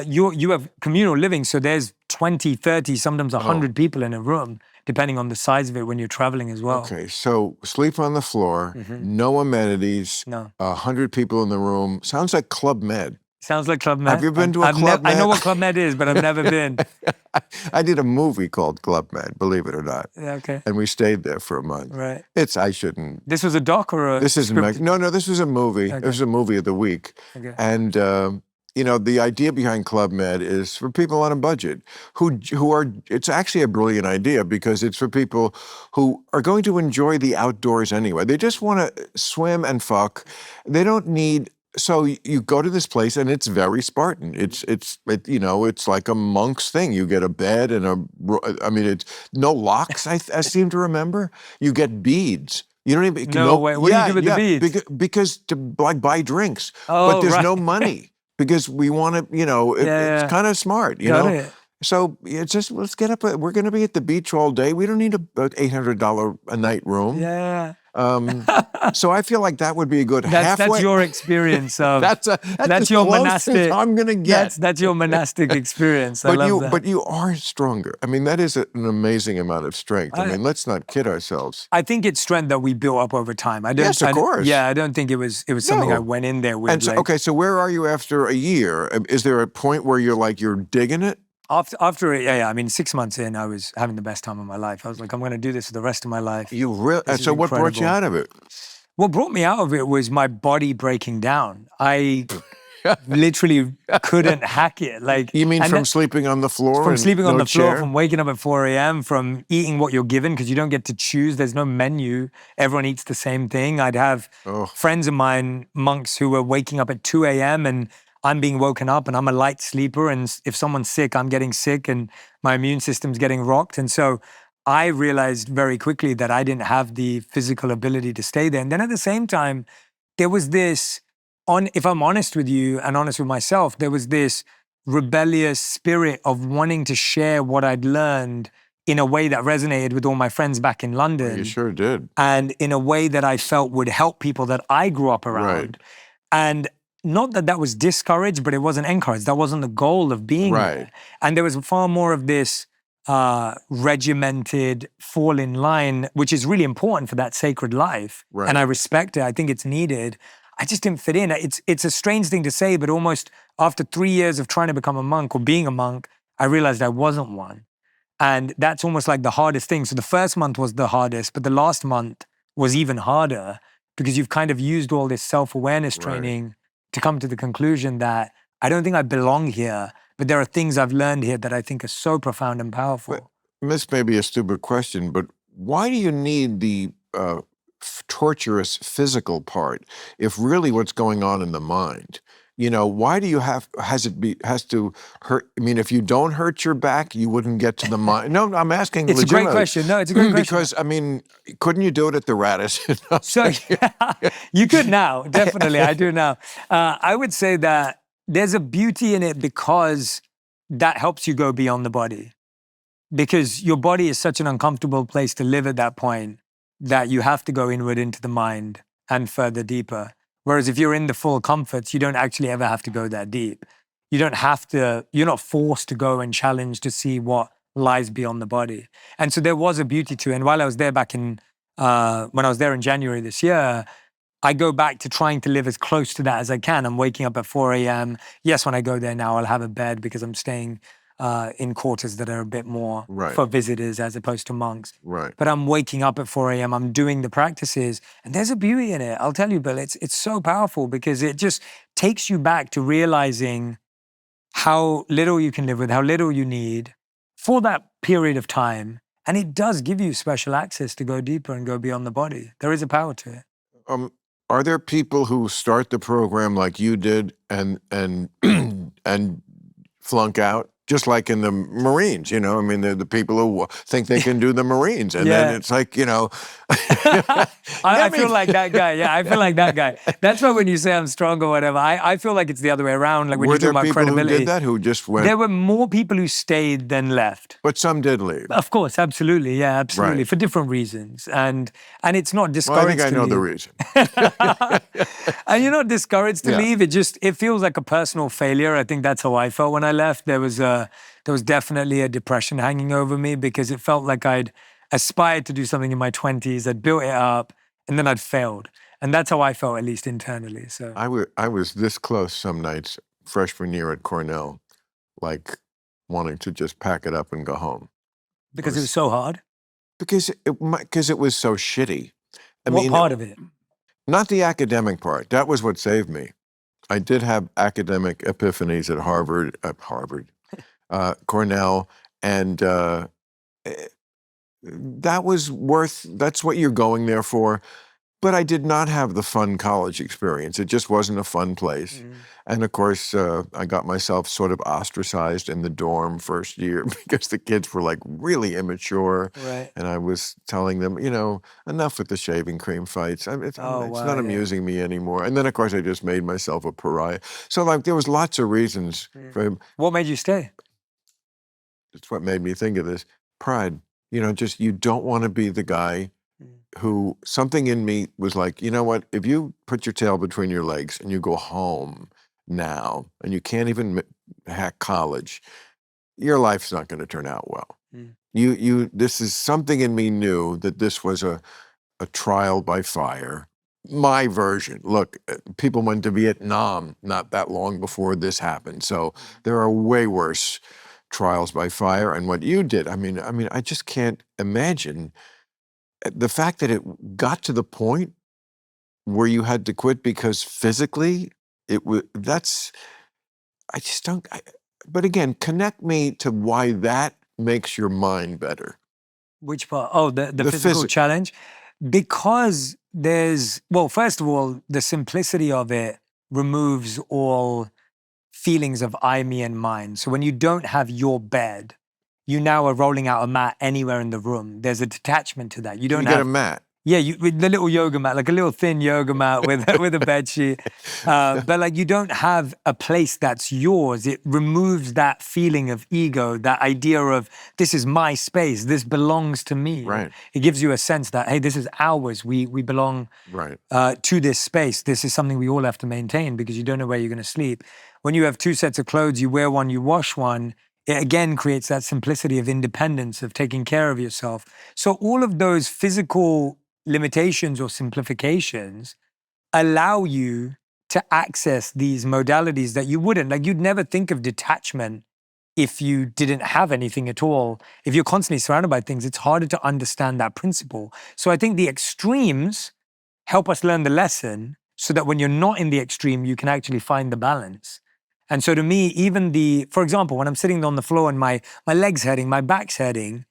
[SPEAKER 3] You have communal living, so there's 20, 30, sometimes 100 people in a room, depending on the size of it when you're traveling as well.
[SPEAKER 1] Okay, so sleep on the floor, no amenities,
[SPEAKER 3] No.
[SPEAKER 1] 100 people in the room. Sounds like Club Med.
[SPEAKER 3] Sounds like Club Med.
[SPEAKER 1] Have you been to a Club Med?
[SPEAKER 3] I know what Club Med is, but I've never been.
[SPEAKER 1] I did a movie called Club Med, believe it or not.
[SPEAKER 3] Yeah, okay.
[SPEAKER 1] And we stayed there for a month.
[SPEAKER 3] Right.
[SPEAKER 1] I shouldn't.
[SPEAKER 3] This was a doc or a
[SPEAKER 1] This isn't, no, this was a movie.
[SPEAKER 3] Okay.
[SPEAKER 1] It was a movie of the week.
[SPEAKER 3] Okay.
[SPEAKER 1] And, the idea behind Club Med is for people on a budget who are, it's actually a brilliant idea because it's for people who are going to enjoy the outdoors anyway. They just want to swim and fuck. They don't need, so you go to this place and it's very Spartan. It's like a monk's thing. You get a bed and it's no locks, I seem to remember. You get beads. You don't even,
[SPEAKER 3] No way. What do you do with the beads?
[SPEAKER 1] Because to buy drinks, but there's no money. Because we want to, it's kind of smart,
[SPEAKER 3] Got it.
[SPEAKER 1] So it's just, let's get up. We're going to be at the beach all day. We don't need an $800 a night room.
[SPEAKER 3] Yeah.
[SPEAKER 1] So I feel like that would be a good halfway.
[SPEAKER 3] That's your experience of.
[SPEAKER 1] that's
[SPEAKER 3] your
[SPEAKER 1] closest
[SPEAKER 3] monastic.
[SPEAKER 1] I'm going to get.
[SPEAKER 3] That's your monastic experience. I love that.
[SPEAKER 1] But you are stronger. I mean, that is an amazing amount of strength. I mean, let's not kid ourselves.
[SPEAKER 3] I think it's strength that we built up over time.
[SPEAKER 1] Yes, of course.
[SPEAKER 3] I don't think it was something I went in there with.
[SPEAKER 1] And so, so where are you after a year? Is there a point where you're digging it?
[SPEAKER 3] After 6 months in, I was having the best time of my life. I was like, I'm going to do this for the rest of my life.
[SPEAKER 1] You really? So what brought you out of it?
[SPEAKER 3] What brought me out of it was my body breaking down. I literally couldn't hack it.
[SPEAKER 1] You mean from sleeping on the floor?
[SPEAKER 3] From sleeping on the floor,
[SPEAKER 1] chair?
[SPEAKER 3] from waking up at 4 a.m., from eating what you're given because you don't get to choose. There's no menu. Everyone eats the same thing. I'd have friends of mine, monks, who were waking up at 2 a.m. and I'm being woken up and I'm a light sleeper. And if someone's sick, I'm getting sick and my immune system's getting rocked. And so I realized very quickly that I didn't have the physical ability to stay there. And then at the same time, there was this, if I'm honest with you and honest with myself, there was this rebellious spirit of wanting to share what I'd learned in a way that resonated with all my friends back in London.
[SPEAKER 1] You sure did.
[SPEAKER 3] And in a way that I felt would help people that I grew up around.
[SPEAKER 1] Right.
[SPEAKER 3] And not that was discouraged, but it wasn't encouraged. That wasn't the goal of being there. And there was far more of this regimented fall in line, which is really important for that sacred life.
[SPEAKER 1] Right.
[SPEAKER 3] And I respect it. I think it's needed. I just didn't fit in. It's a strange thing to say, but almost after 3 years of trying to become a monk or being a monk, I realized I wasn't one. And that's almost like the hardest thing. So the first month was the hardest, but the last month was even harder because you've kind of used all this self-awareness training to come to the conclusion that I don't think I belong here, but there are things I've learned here that I think are so profound and powerful.
[SPEAKER 1] But this may be a stupid question, but why do you need the torturous physical part if really what's going on in the mind? Why do you has to hurt? I mean, if you don't hurt your back, you wouldn't get to the mind. No, I'm asking
[SPEAKER 3] It's a great question. No, it's a great question.
[SPEAKER 1] Because, I mean, couldn't you do it at the Radisson?
[SPEAKER 3] So, you could now. Definitely, I do now. I would say that there's a beauty in it because that helps you go beyond the body. Because your body is such an uncomfortable place to live at that point that you have to go inward into the mind and further deeper. Whereas if you're in the full comforts, you don't actually ever have to go that deep. You're not forced to go and challenge to see what lies beyond the body. And so there was a beauty to it. And while I was there when I was there in January this year, I go back to trying to live as close to that as I can. I'm waking up at 4 a.m. Yes, when I go there now, I'll have a bed because I'm staying in quarters that are a bit more for visitors as opposed to monks.
[SPEAKER 1] Right.
[SPEAKER 3] But I'm waking up at 4 a.m., I'm doing the practices, and there's a beauty in it. I'll tell you, Bill, it's so powerful because it just takes you back to realizing how little you can live with, how little you need for that period of time. And it does give you special access to go deeper and go beyond the body. There is a power to it.
[SPEAKER 1] Are there people who start the program like you did and and flunk out? Just like in the Marines, you know, I mean, they're the people who think they can do the Marines. And then it's like, you know.
[SPEAKER 3] I feel like that guy. Yeah, I feel like that guy. That's why when you say I'm strong or whatever, I feel like it's the other way around. Like when you talk about credibility.
[SPEAKER 1] Were there people who did that, who just went?
[SPEAKER 3] There were more people who stayed than left.
[SPEAKER 1] But some did leave.
[SPEAKER 3] Of course, absolutely. Yeah, absolutely.
[SPEAKER 1] Right.
[SPEAKER 3] For different reasons. And it's not discouraged
[SPEAKER 1] Well, I think I know
[SPEAKER 3] leave.
[SPEAKER 1] the reason.
[SPEAKER 3] And you're not discouraged to leave. It feels like a personal failure. I think that's how I felt when I left. There was definitely a depression hanging over me because it felt like I'd aspired to do something in my 20s. I'd built it up and then I'd failed. And that's how I felt, at least internally. So
[SPEAKER 1] I was this close some nights, freshman year at Cornell, like wanting to just pack it up and go home.
[SPEAKER 3] Because it was so hard?
[SPEAKER 1] Because it was so shitty.
[SPEAKER 3] What part of it?
[SPEAKER 1] Not the academic part. That was what saved me. I did have academic epiphanies at Cornell, and that's what you're going there for. But I did not have the fun college experience. It just wasn't a fun place. Mm. And of course, I got myself sort of ostracized in the dorm first year because the kids were like really immature.
[SPEAKER 3] Right.
[SPEAKER 1] And I was telling them, you know, enough with the shaving cream fights. It's not amusing me anymore. And then of course I just made myself a pariah. So like there was lots of reasons.
[SPEAKER 3] What made you stay?
[SPEAKER 1] That's what made me think of this. Pride. You know, just you don't want to be the guy who something in me was like, you know what, if you put your tail between your legs and you go home now and you can't even hack college, your life's not going to turn out well. This is something in me knew that this was a trial by fire. My version. Look, people went to Vietnam not that long before this happened. So there are way worse trials by fire. And what you did, I mean, I just can't imagine the fact that it got to the point where you had to quit because physically but again, connect me to why that makes your mind better.
[SPEAKER 3] Which part? Oh, the physical challenge? Because first of all, the simplicity of it removes all feelings of I, me, and mine. So when you don't have your bed, you now are rolling out a mat anywhere in the room. There's a detachment to that. You get
[SPEAKER 1] a mat.
[SPEAKER 3] Yeah, with the little yoga mat, like a little thin yoga mat with a bed sheet. But like you don't have a place that's yours. It removes that feeling of ego, that idea of this is my space, this belongs to me.
[SPEAKER 1] Right.
[SPEAKER 3] It gives you a sense that, hey, this is ours. We belong to this space. This is something we all have to maintain because you don't know where you're going to sleep. When you have two sets of clothes, you wear one, you wash one, it again creates that simplicity of independence, of taking care of yourself. So all of those physical limitations or simplifications allow you to access these modalities that you wouldn't. Like you'd never think of detachment if you didn't have anything at all. If you're constantly surrounded by things, it's harder to understand that principle. So I think the extremes help us learn the lesson so that when you're not in the extreme, you can actually find the balance. And so to me, even for example, when I'm sitting on the floor and my leg's hurting, my back's hurting,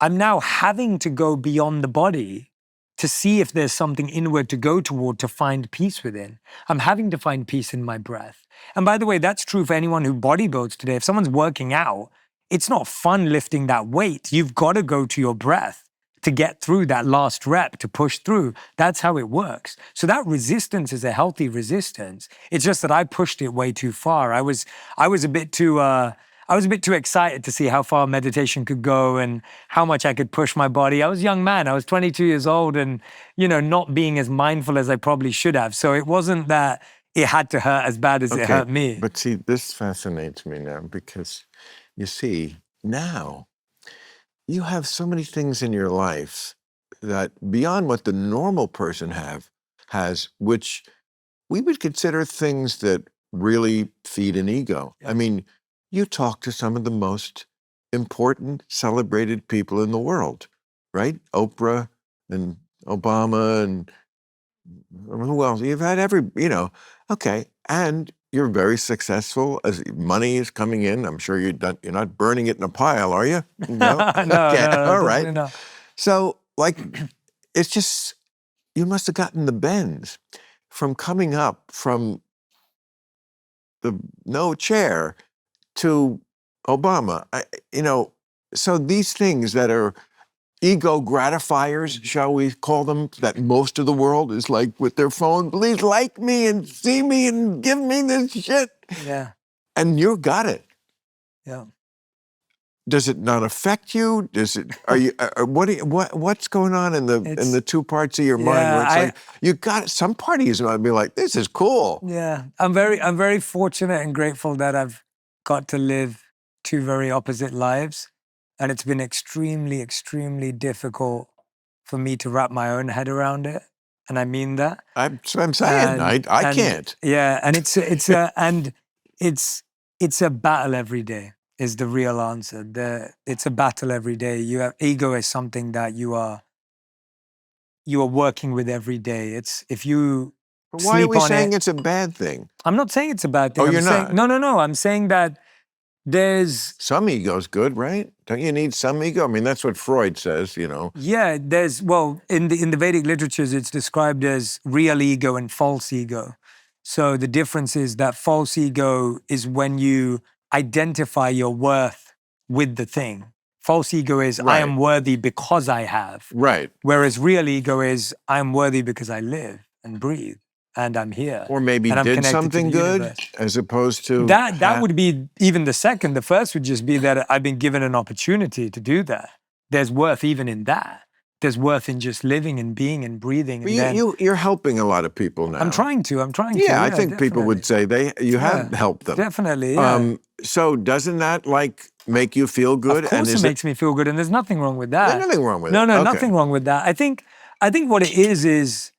[SPEAKER 3] I'm now having to go beyond the body to see if there's something inward to go toward to find peace within. I'm having to find peace in my breath. And by the way, that's true for anyone who bodybuilds today. If someone's working out, it's not fun lifting that weight. You've got to go to your breath to get through that last rep, to push through. That's how it works. So that resistance is a healthy resistance. It's just that I pushed it way too far. I was a bit too excited to see how far meditation could go and how much I could push my body. I was a young man. I was 22 years old and, not being as mindful as I probably should have. So it wasn't that it had to hurt as bad as it hurt me.
[SPEAKER 1] But see, this fascinates me now because you see, now you have so many things in your life that beyond what the normal person has, which we would consider things that really feed an ego. Yeah. I mean, you talk to some of the most important, celebrated people in the world, right? Oprah and Obama and who else? You've had okay. And you're very successful as money is coming in. I'm sure you're not burning it in a pile, are you? No?
[SPEAKER 3] No,
[SPEAKER 1] Okay, all
[SPEAKER 3] definitely
[SPEAKER 1] right.
[SPEAKER 3] not.
[SPEAKER 1] So, like, it's just, you must have gotten the bends from coming up from the no chair to Obama. So these things that are ego gratifiers, shall we call them, that most of the world is like with their phone, please like me and see me and give me this shit.
[SPEAKER 3] Yeah,
[SPEAKER 1] And you got it.
[SPEAKER 3] yeah.
[SPEAKER 1] Does it not affect you? What's going on in the two parts of your mind where it's like, you got it? Some parties might be like, this is cool.
[SPEAKER 3] Yeah, I'm very fortunate and grateful that I've got to live two very opposite lives. And it's been extremely, extremely difficult for me to wrap my own head around it. And I mean that.
[SPEAKER 1] I'm saying. I can't.
[SPEAKER 3] Yeah, and it's a battle every day is the real answer. It's a battle every day. Ego is something that you are working with every day. It's if you
[SPEAKER 1] But why are we saying it's a bad thing?
[SPEAKER 3] I'm not saying it's a bad thing.
[SPEAKER 1] Oh, you're not?
[SPEAKER 3] No. I'm saying that there's...
[SPEAKER 1] Some ego's good, right? Don't you need some ego? I mean, that's what Freud says,
[SPEAKER 3] Yeah, in the Vedic literatures, it's described as real ego and false ego. So the difference is that false ego is when you identify your worth with the thing. False ego is, I am worthy because I have.
[SPEAKER 1] Right.
[SPEAKER 3] Whereas real ego is, I am worthy because I live and breathe and I'm here.
[SPEAKER 1] Or maybe
[SPEAKER 3] and I'm
[SPEAKER 1] did
[SPEAKER 3] connected
[SPEAKER 1] something
[SPEAKER 3] to the
[SPEAKER 1] good
[SPEAKER 3] universe.
[SPEAKER 1] as opposed to...
[SPEAKER 3] That would be even the second. The first would just be that I've been given an opportunity to do that. There's worth even in that. There's worth in just living and being and breathing.
[SPEAKER 1] But you're helping a lot of people now.
[SPEAKER 3] I'm trying to.
[SPEAKER 1] Yeah, I think people would say you have helped them.
[SPEAKER 3] Definitely, yeah.
[SPEAKER 1] So doesn't that make you feel good?
[SPEAKER 3] Of course it makes me feel good, and there's nothing wrong with that.
[SPEAKER 1] There's nothing wrong with it.
[SPEAKER 3] No,
[SPEAKER 1] Okay.
[SPEAKER 3] nothing wrong with that. I think what it is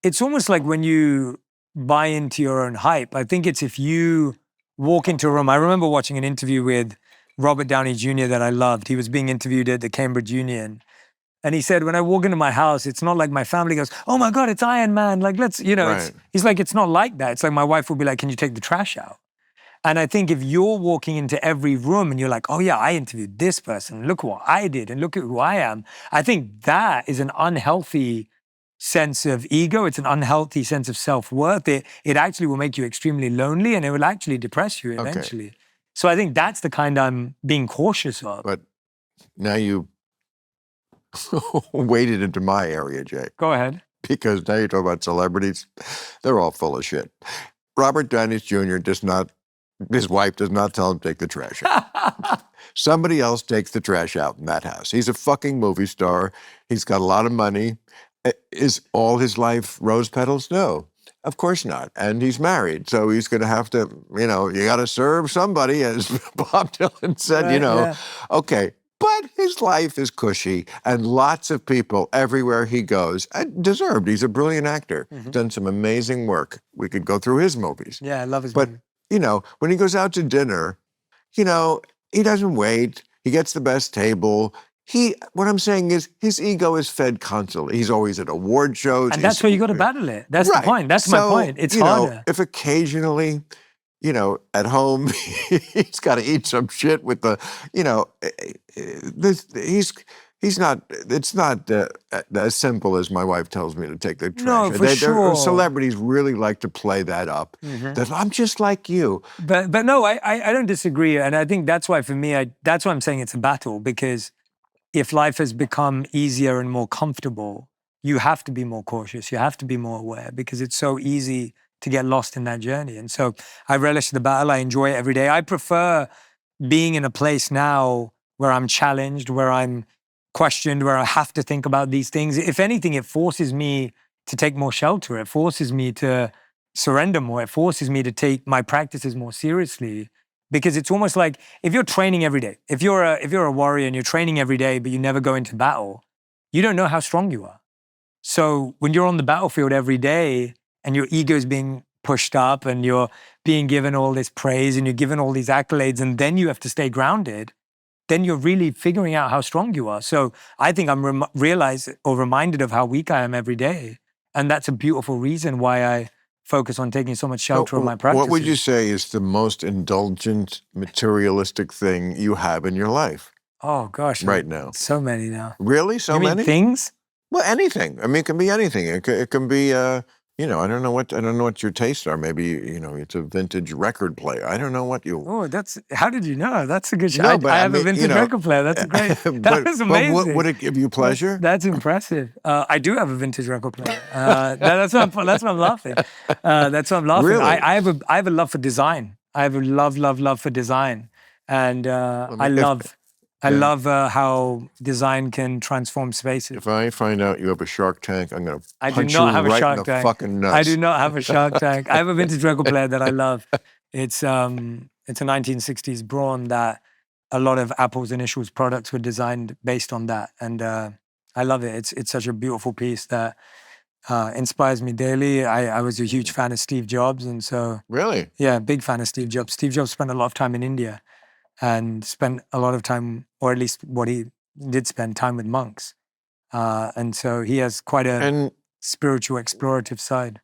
[SPEAKER 3] it's almost like when you buy into your own hype. I think it's if you walk into a room. I remember watching an interview with Robert Downey Jr. that I loved. He was being interviewed at the Cambridge Union. And he said, when I walk into my house, it's not like my family goes, oh my God, it's Iron Man. Like, let's, he's like, it's not like that. It's like my wife will be like, can you take the trash out? And I think if you're walking into every room and you're like, oh yeah, I interviewed this person, look what I did and look at who I am. I think that is an unhealthy sense of ego. It's an unhealthy sense of self-worth. It actually will make you extremely lonely and it will actually depress you eventually. Okay. So I think that's the kind I'm being cautious of.
[SPEAKER 1] But now you waded into my area, Jay.
[SPEAKER 3] Go ahead.
[SPEAKER 1] Because now you're talking about celebrities. They're all full of shit. Robert Downey Jr. his wife does not tell him to take the trash out. Somebody else takes the trash out in that house. He's a fucking movie star. He's got a lot of money. Is all his life rose petals? No, of course not. And he's married. So he's going to have to, you got to serve somebody, as Bob Dylan said, Okay. But his life is cushy, and lots of people everywhere he goes, deserved. He's a brilliant actor, done some amazing work. We could go through his movies.
[SPEAKER 3] Yeah, I love his
[SPEAKER 1] But,
[SPEAKER 3] movie.
[SPEAKER 1] When he goes out to dinner, he doesn't wait. He gets the best table. What I'm saying is his ego is fed constantly. He's always at award shows.
[SPEAKER 3] And that's where you got to battle it. That's the point. That's my point. It's harder.
[SPEAKER 1] If occasionally... at home, he's got to eat some shit with the, he's not, it's not as simple as my wife tells me to take the trash.
[SPEAKER 3] No, for sure.
[SPEAKER 1] Celebrities really like to play that up. That I'm just like you.
[SPEAKER 3] But no, I don't disagree. And I think that's why for me, that's why I'm saying it's a battle, because if life has become easier and more comfortable, you have to be more cautious. You have to be more aware, because it's so easy to get lost in that journey. And so I relish the battle. I enjoy it every day. I prefer being in a place now where I'm challenged, where I'm questioned, where I have to think about these things. If anything, it forces me to take more shelter. It forces me to surrender more. It forces me to take my practices more seriously, because it's almost like if you're training every day, if you're a warrior and you're training every day, but you never go into battle, you don't know how strong you are. So when you're on the battlefield every day, and your ego is being pushed up and you're being given all this praise and you're given all these accolades, and then you have to stay grounded, then you're really figuring out how strong you are. So I think I'm reminded of how weak I am every day. And that's a beautiful reason why I focus on taking so much shelter of my practices.
[SPEAKER 1] What would you say is the most indulgent, materialistic thing you have in your life?
[SPEAKER 3] Oh gosh,
[SPEAKER 1] right now?
[SPEAKER 3] So many now.
[SPEAKER 1] Really? So
[SPEAKER 3] you mean
[SPEAKER 1] many?
[SPEAKER 3] Things?
[SPEAKER 1] Well, anything. I mean, it can be anything. It can be, you know, I don't know what your tastes are. Maybe, you know, it's a vintage record player. I don't know what you.
[SPEAKER 3] Oh, how did you know? That's a good show.
[SPEAKER 1] No, but
[SPEAKER 3] I have
[SPEAKER 1] mean,
[SPEAKER 3] a vintage
[SPEAKER 1] you know,
[SPEAKER 3] record player. That's great. That was amazing.
[SPEAKER 1] But would it give you pleasure?
[SPEAKER 3] That's impressive. I do have a vintage record player. That's why I'm laughing. That's why I'm laughing.
[SPEAKER 1] Really?
[SPEAKER 3] I have a love for design. I have a love for design, and I love how design can transform spaces.
[SPEAKER 1] If I find out you have a Shark Tank, I'm going to
[SPEAKER 3] I do
[SPEAKER 1] punch
[SPEAKER 3] not
[SPEAKER 1] you
[SPEAKER 3] have a
[SPEAKER 1] right
[SPEAKER 3] Shark
[SPEAKER 1] in the
[SPEAKER 3] Tank.
[SPEAKER 1] fucking nuts.
[SPEAKER 3] I do not have a Shark Tank. I have a vintage record player that I love. It's a 1960s Braun that a lot of Apple's initial products were designed based on that, and I love it. It's such a beautiful piece that inspires me daily. I was a huge fan of Steve Jobs, and so
[SPEAKER 1] Really?
[SPEAKER 3] yeah, big fan of Steve Jobs. Steve Jobs spent a lot of time in India, and spent a lot of time, or at least what he did spend time with monks, and so he has quite a spiritual, explorative side.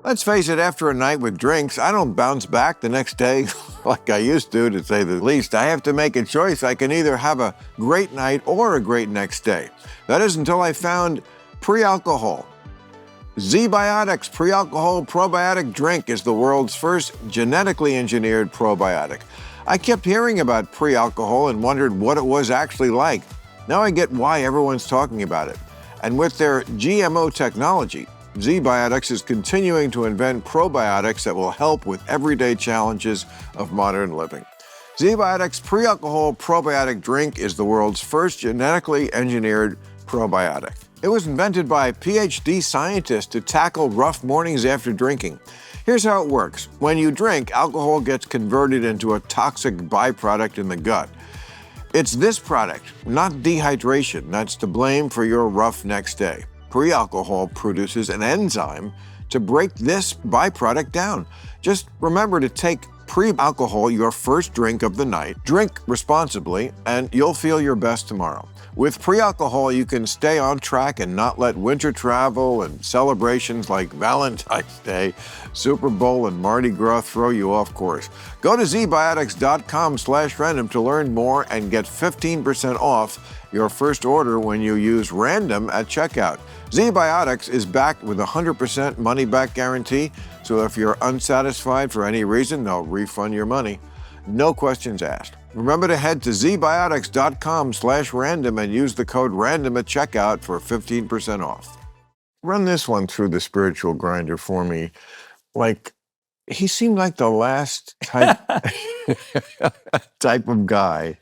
[SPEAKER 1] Let's face it, after a night with drinks, I don't bounce back the next day like I used to say the least. I have to make a choice. I can either have a great night or a great next day. That is until I found pre-alcohol. Z-Biotics pre-alcohol probiotic drink is the world's first genetically engineered probiotic. I kept hearing about pre-alcohol and wondered what it was actually like. Now I get why everyone's talking about it. And with their GMO technology, Z-Biotics is continuing to invent probiotics that will help with everyday challenges of modern living. Z-Biotics pre-alcohol probiotic drink is the world's first genetically engineered probiotic. It was invented by PhD scientists to tackle rough mornings after drinking. Here's how it works. When you drink, alcohol gets converted into a toxic byproduct in the gut. It's this product, not dehydration, that's to blame for your rough next day. Pre-alcohol produces an enzyme to break this byproduct down. Just remember to take pre-alcohol your first drink of the night, drink responsibly, and you'll feel your best tomorrow. With pre-alcohol, you can stay on track and not let winter travel and celebrations like Valentine's Day, Super Bowl, and Mardi Gras throw you off course. Go to zbiotics.com/random to learn more and get 15% off your first order when you use random at checkout. Z-Biotics is backed with a 100% money-back guarantee, so if you're unsatisfied for any reason, they'll refund your money. No questions asked. Remember to head to zbiotics.com/random and use the code RANDOM at checkout for 15% off. Run this one through the spiritual grinder for me. Like, he seemed like the last type of guy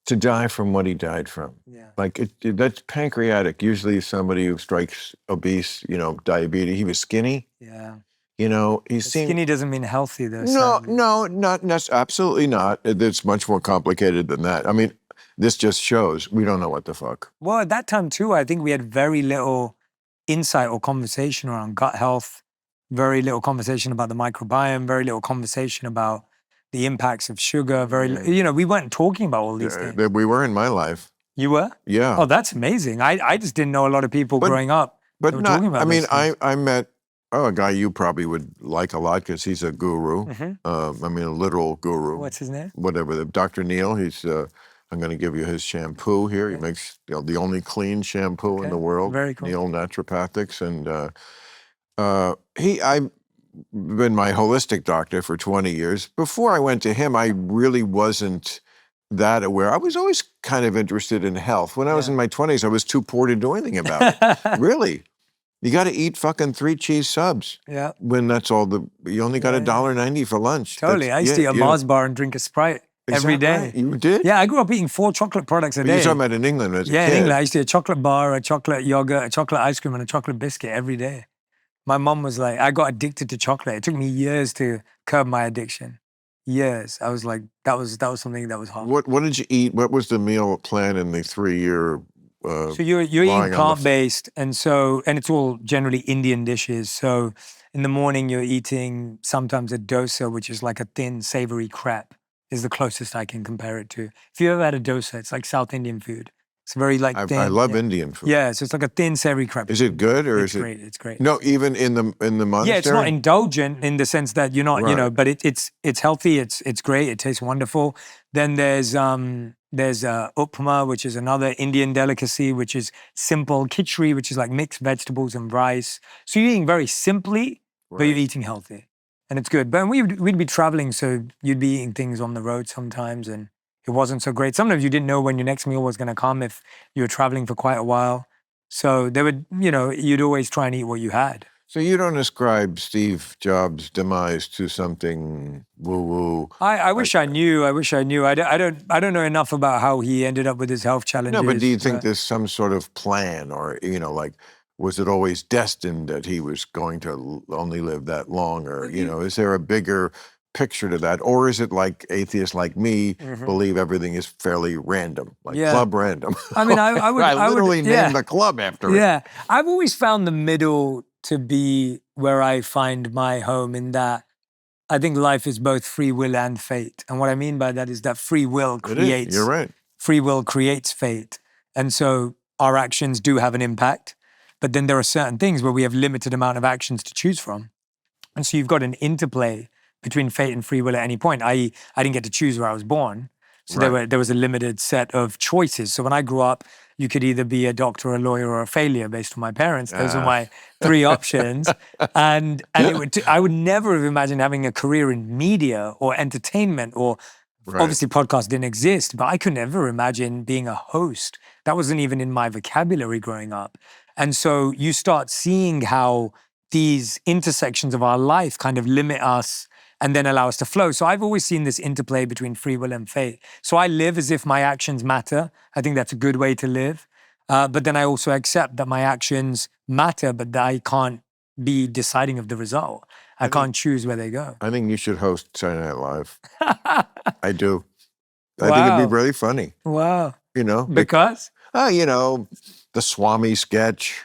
[SPEAKER 1] to die from what he died from.
[SPEAKER 3] Yeah.
[SPEAKER 1] Like, that's pancreatic. Usually somebody who strikes obese, you know, diabetes. He was skinny.
[SPEAKER 3] Yeah.
[SPEAKER 1] You know, he seemed...
[SPEAKER 3] Skinny doesn't mean healthy, though.
[SPEAKER 1] No, not necessarily. Absolutely not. It's much more complicated than that. I mean, this just shows we don't know what the fuck.
[SPEAKER 3] Well, at that time, too, I think we had very little insight or conversation around gut health, very little conversation about the microbiome, very little conversation about the impacts of sugar. You know, we weren't talking about all these things.
[SPEAKER 1] We were in my life.
[SPEAKER 3] You were?
[SPEAKER 1] Yeah.
[SPEAKER 3] Oh, that's amazing. I just didn't know a lot of people growing up.
[SPEAKER 1] But
[SPEAKER 3] were
[SPEAKER 1] not,
[SPEAKER 3] talking about
[SPEAKER 1] I mean,
[SPEAKER 3] these
[SPEAKER 1] I met a guy you probably would like a lot because he's a guru. Mm-hmm. I mean, a literal guru.
[SPEAKER 3] What's his name?
[SPEAKER 1] Whatever. Dr. Neil. He's. I'm going to give you his shampoo here. He makes the only clean shampoo in the world.
[SPEAKER 3] Very cool.
[SPEAKER 1] Neil Naturopathics, and I've been my holistic doctor for 20 years. Before I went to him, I really wasn't that aware. I was always kind of interested in health. When I was in my 20s, I was too poor to do anything about it. Really. You got to eat fucking 3 cheese subs. Yeah. When that's all you only got $1.90 for lunch.
[SPEAKER 3] Totally. I used to eat a Mars bar and drink a Sprite every day.
[SPEAKER 1] Right? You did?
[SPEAKER 3] Yeah, I grew up eating 4 chocolate products a day.
[SPEAKER 1] You're talking about in England as a kid.
[SPEAKER 3] Yeah, in England. I used to eat a chocolate bar, a chocolate yogurt, a chocolate ice cream, and a chocolate biscuit every day. My mom was like, I got addicted to chocolate. It took me years to curb my addiction. Years. I was like, that was something that was hard.
[SPEAKER 1] What did you eat? What was the meal plan in the 3-year
[SPEAKER 3] so you're eating plant-based, and it's all generally Indian dishes. So in the morning you're eating sometimes a dosa, which is like a thin, savory crepe, is the closest I can compare it to. If you ever had a dosa, it's like South Indian food. It's very like thin.
[SPEAKER 1] I love Indian food.
[SPEAKER 3] Yeah, so it's like a thin savory crepe.
[SPEAKER 1] Is it good or
[SPEAKER 3] It's
[SPEAKER 1] is it?
[SPEAKER 3] great. It's great.
[SPEAKER 1] No, even in the monastery.
[SPEAKER 3] Yeah, it's not indulgent in the sense that you're not,
[SPEAKER 1] Right.
[SPEAKER 3] but it's healthy. It's great. It tastes wonderful. Then there's upma, which is another Indian delicacy, which is simple. Khichdi, which is like mixed vegetables and rice. So you're eating very simply, but you're eating healthy, and it's good. But we'd be traveling, so you'd be eating things on the road sometimes, and it wasn't so great. Sometimes you didn't know when your next meal was going to come if you were traveling for quite a while. So they would, you'd always try and eat what you had.
[SPEAKER 1] So you don't ascribe Steve Jobs' demise to something woo-woo.
[SPEAKER 3] I wish I knew. I wish I knew. I don't know enough about how he ended up with his health challenges.
[SPEAKER 1] No, but do you think there's some sort of plan or, like, was it always destined that he was going to only live that long? Or, is there a bigger picture to that? Or is it like atheists like me believe everything is fairly random, like Club Random?
[SPEAKER 3] I mean, I would...
[SPEAKER 1] I literally named the club after it.
[SPEAKER 3] Yeah. I've always found the middle to be where I find my home, in that I think life is both free will and fate. And what I mean by that is that free will creates...
[SPEAKER 1] You're right.
[SPEAKER 3] Free will creates fate. And so our actions do have an impact, but then there are certain things where we have limited amount of actions to choose from. And so you've got an interplay between fate and free will at any point, i.e. I didn't get to choose where I was born. So there was a limited set of choices. So when I grew up, you could either be a doctor, a lawyer, or a failure based on my parents. Those are my three options. And I would never have imagined having a career in media or entertainment, or obviously podcasts didn't exist, but I could never imagine being a host. That wasn't even in my vocabulary growing up. And so you start seeing how these intersections of our life kind of limit us and then allow us to flow. So I've always seen this interplay between free will and fate. So I live as if my actions matter. I think that's a good way to live. But then I also accept that my actions matter, but that I can't be deciding of the result. I can't choose where they go.
[SPEAKER 1] I think you should host Saturday Night Live. I do. I think it'd be really funny.
[SPEAKER 3] Wow.
[SPEAKER 1] Because? The Swami sketch,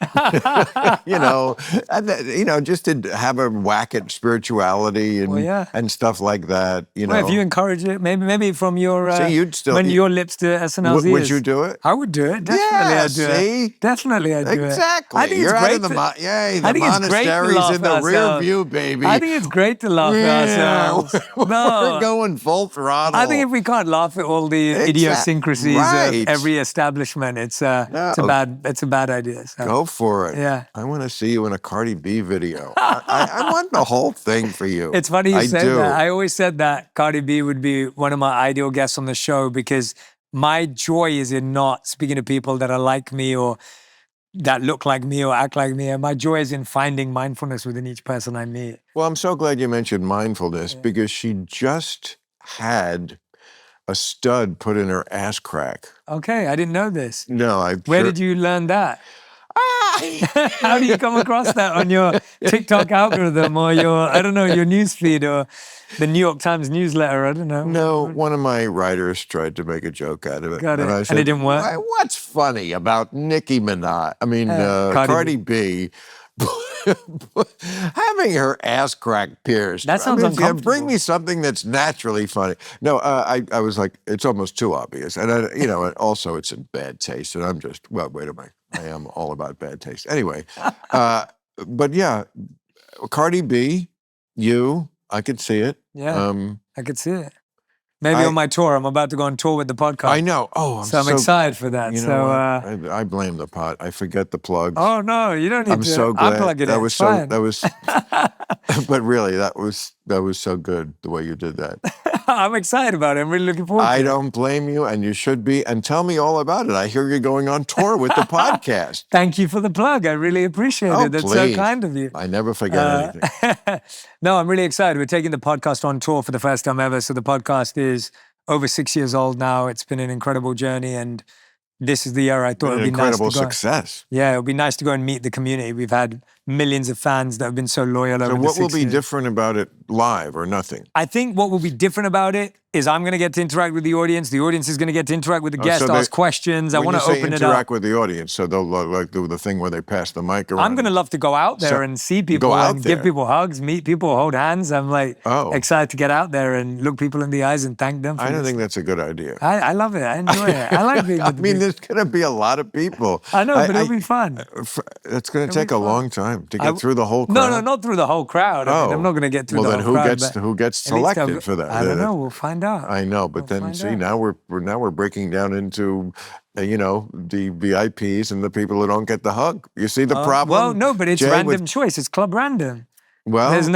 [SPEAKER 1] just to have a whack at spirituality and stuff like that.
[SPEAKER 3] Well, if you encourage it, maybe from your
[SPEAKER 1] you'd still
[SPEAKER 3] when your lips to SNL's ears.
[SPEAKER 1] Would you do it?
[SPEAKER 3] I would do it. Definitely, I'd do it. Definitely, I'd do it.
[SPEAKER 1] Exactly.
[SPEAKER 3] I think
[SPEAKER 1] You're
[SPEAKER 3] it's
[SPEAKER 1] out
[SPEAKER 3] great.
[SPEAKER 1] of the monastery's in the rear view, baby.
[SPEAKER 3] I think it's great to laugh at ourselves.
[SPEAKER 1] We're going full throttle.
[SPEAKER 3] I think if we can't laugh at all the idiosyncrasies of every establishment, it's a bad idea. So.
[SPEAKER 1] Go for it.
[SPEAKER 3] Yeah.
[SPEAKER 1] I want to see you in a Cardi B video. I want the whole thing for you.
[SPEAKER 3] It's funny you said that. I always said that Cardi B would be one of my ideal guests on the show, because my joy is in not speaking to people that are like me or that look like me or act like me. And my joy is in finding mindfulness within each person I meet.
[SPEAKER 1] Well, I'm so glad you mentioned mindfulness, because she just had a stud put in her ass crack.
[SPEAKER 3] Okay, I didn't know this.
[SPEAKER 1] No,
[SPEAKER 3] Where did you learn that? How do you come across that on your TikTok algorithm or your news feed or the New York Times newsletter? I don't know.
[SPEAKER 1] No, one of my writers tried to make a joke out of it.
[SPEAKER 3] Got it.
[SPEAKER 1] And I said,
[SPEAKER 3] and it didn't work?
[SPEAKER 1] What's funny about Nicki Minaj? I mean, Cardi B. Having her ass crack pierced.
[SPEAKER 3] That sounds uncomfortable.
[SPEAKER 1] Bring me something that's naturally funny. No, I was like, it's almost too obvious. And, and also it's in bad taste. And I'm just, wait a minute. I am all about bad taste. Anyway, but yeah, Cardi B, I could see it.
[SPEAKER 3] Yeah, I could see it. Maybe on my tour. I'm about to go on tour with the podcast.
[SPEAKER 1] I know. Oh,
[SPEAKER 3] I'm excited for that.
[SPEAKER 1] I blame the pot. I forget the plugs.
[SPEAKER 3] Oh no, you don't need to.
[SPEAKER 1] I'm so glad.
[SPEAKER 3] I'll plug it in.
[SPEAKER 1] That was. But really, that was so good the way you did that.
[SPEAKER 3] I'm excited about it. I'm really looking forward to it.
[SPEAKER 1] I don't blame you, and you should be. And tell me all about it. I hear you're going on tour with the podcast.
[SPEAKER 3] Thank you for the plug. I really appreciate it. That's
[SPEAKER 1] please.
[SPEAKER 3] so kind of you.
[SPEAKER 1] I never forget anything.
[SPEAKER 3] No, I'm really excited. We're taking the podcast on tour for the first time ever. So the podcast is over 6 years old now. It's been an incredible journey, and this is the year I thought it would be nice to go.
[SPEAKER 1] Incredible success.
[SPEAKER 3] Yeah, it would be nice to go and meet the community. We've had millions of fans that have been so loyal over
[SPEAKER 1] So
[SPEAKER 3] the
[SPEAKER 1] what will
[SPEAKER 3] 6
[SPEAKER 1] be
[SPEAKER 3] years.
[SPEAKER 1] different about it live or nothing?
[SPEAKER 3] I think what will be different about it is I'm going to get to interact with the audience. The audience is going to get to interact with the guest,
[SPEAKER 1] so
[SPEAKER 3] ask questions. I
[SPEAKER 1] When
[SPEAKER 3] want
[SPEAKER 1] you
[SPEAKER 3] to
[SPEAKER 1] say
[SPEAKER 3] open it
[SPEAKER 1] interact
[SPEAKER 3] up.
[SPEAKER 1] with the audience, so they'll like do the thing where they pass the mic around.
[SPEAKER 3] I'm going to love to go out there
[SPEAKER 1] So-
[SPEAKER 3] and see people
[SPEAKER 1] out
[SPEAKER 3] and give
[SPEAKER 1] there?
[SPEAKER 3] people hugs, meet people, hold hands. I'm like
[SPEAKER 1] Oh.
[SPEAKER 3] excited to get out there and look people in the eyes and thank them for
[SPEAKER 1] I don't
[SPEAKER 3] this.
[SPEAKER 1] think that's a good idea.
[SPEAKER 3] I love it. I enjoy it. I like being
[SPEAKER 1] I
[SPEAKER 3] with the
[SPEAKER 1] mean,
[SPEAKER 3] people.
[SPEAKER 1] there's going to be a lot of people.
[SPEAKER 3] I know, but it'll be fun.
[SPEAKER 1] It's going to
[SPEAKER 3] It'll
[SPEAKER 1] take
[SPEAKER 3] be
[SPEAKER 1] a
[SPEAKER 3] fun.
[SPEAKER 1] long time to get through the whole crowd.
[SPEAKER 3] No, not through the whole crowd. I mean, I'm not going to get through
[SPEAKER 1] well,
[SPEAKER 3] the
[SPEAKER 1] then
[SPEAKER 3] whole crowd. but
[SPEAKER 1] who gets
[SPEAKER 3] at least I've
[SPEAKER 1] selected
[SPEAKER 3] got-
[SPEAKER 1] for that?
[SPEAKER 3] I don't know. We'll find out.
[SPEAKER 1] I know, but
[SPEAKER 3] We'll
[SPEAKER 1] then
[SPEAKER 3] find
[SPEAKER 1] see
[SPEAKER 3] out.
[SPEAKER 1] now we're breaking down into the VIPs and the people who don't get the hug. You see the problem?
[SPEAKER 3] Well, no, but it's
[SPEAKER 1] Jay,
[SPEAKER 3] random choice. It's club random.
[SPEAKER 1] Well,
[SPEAKER 3] There's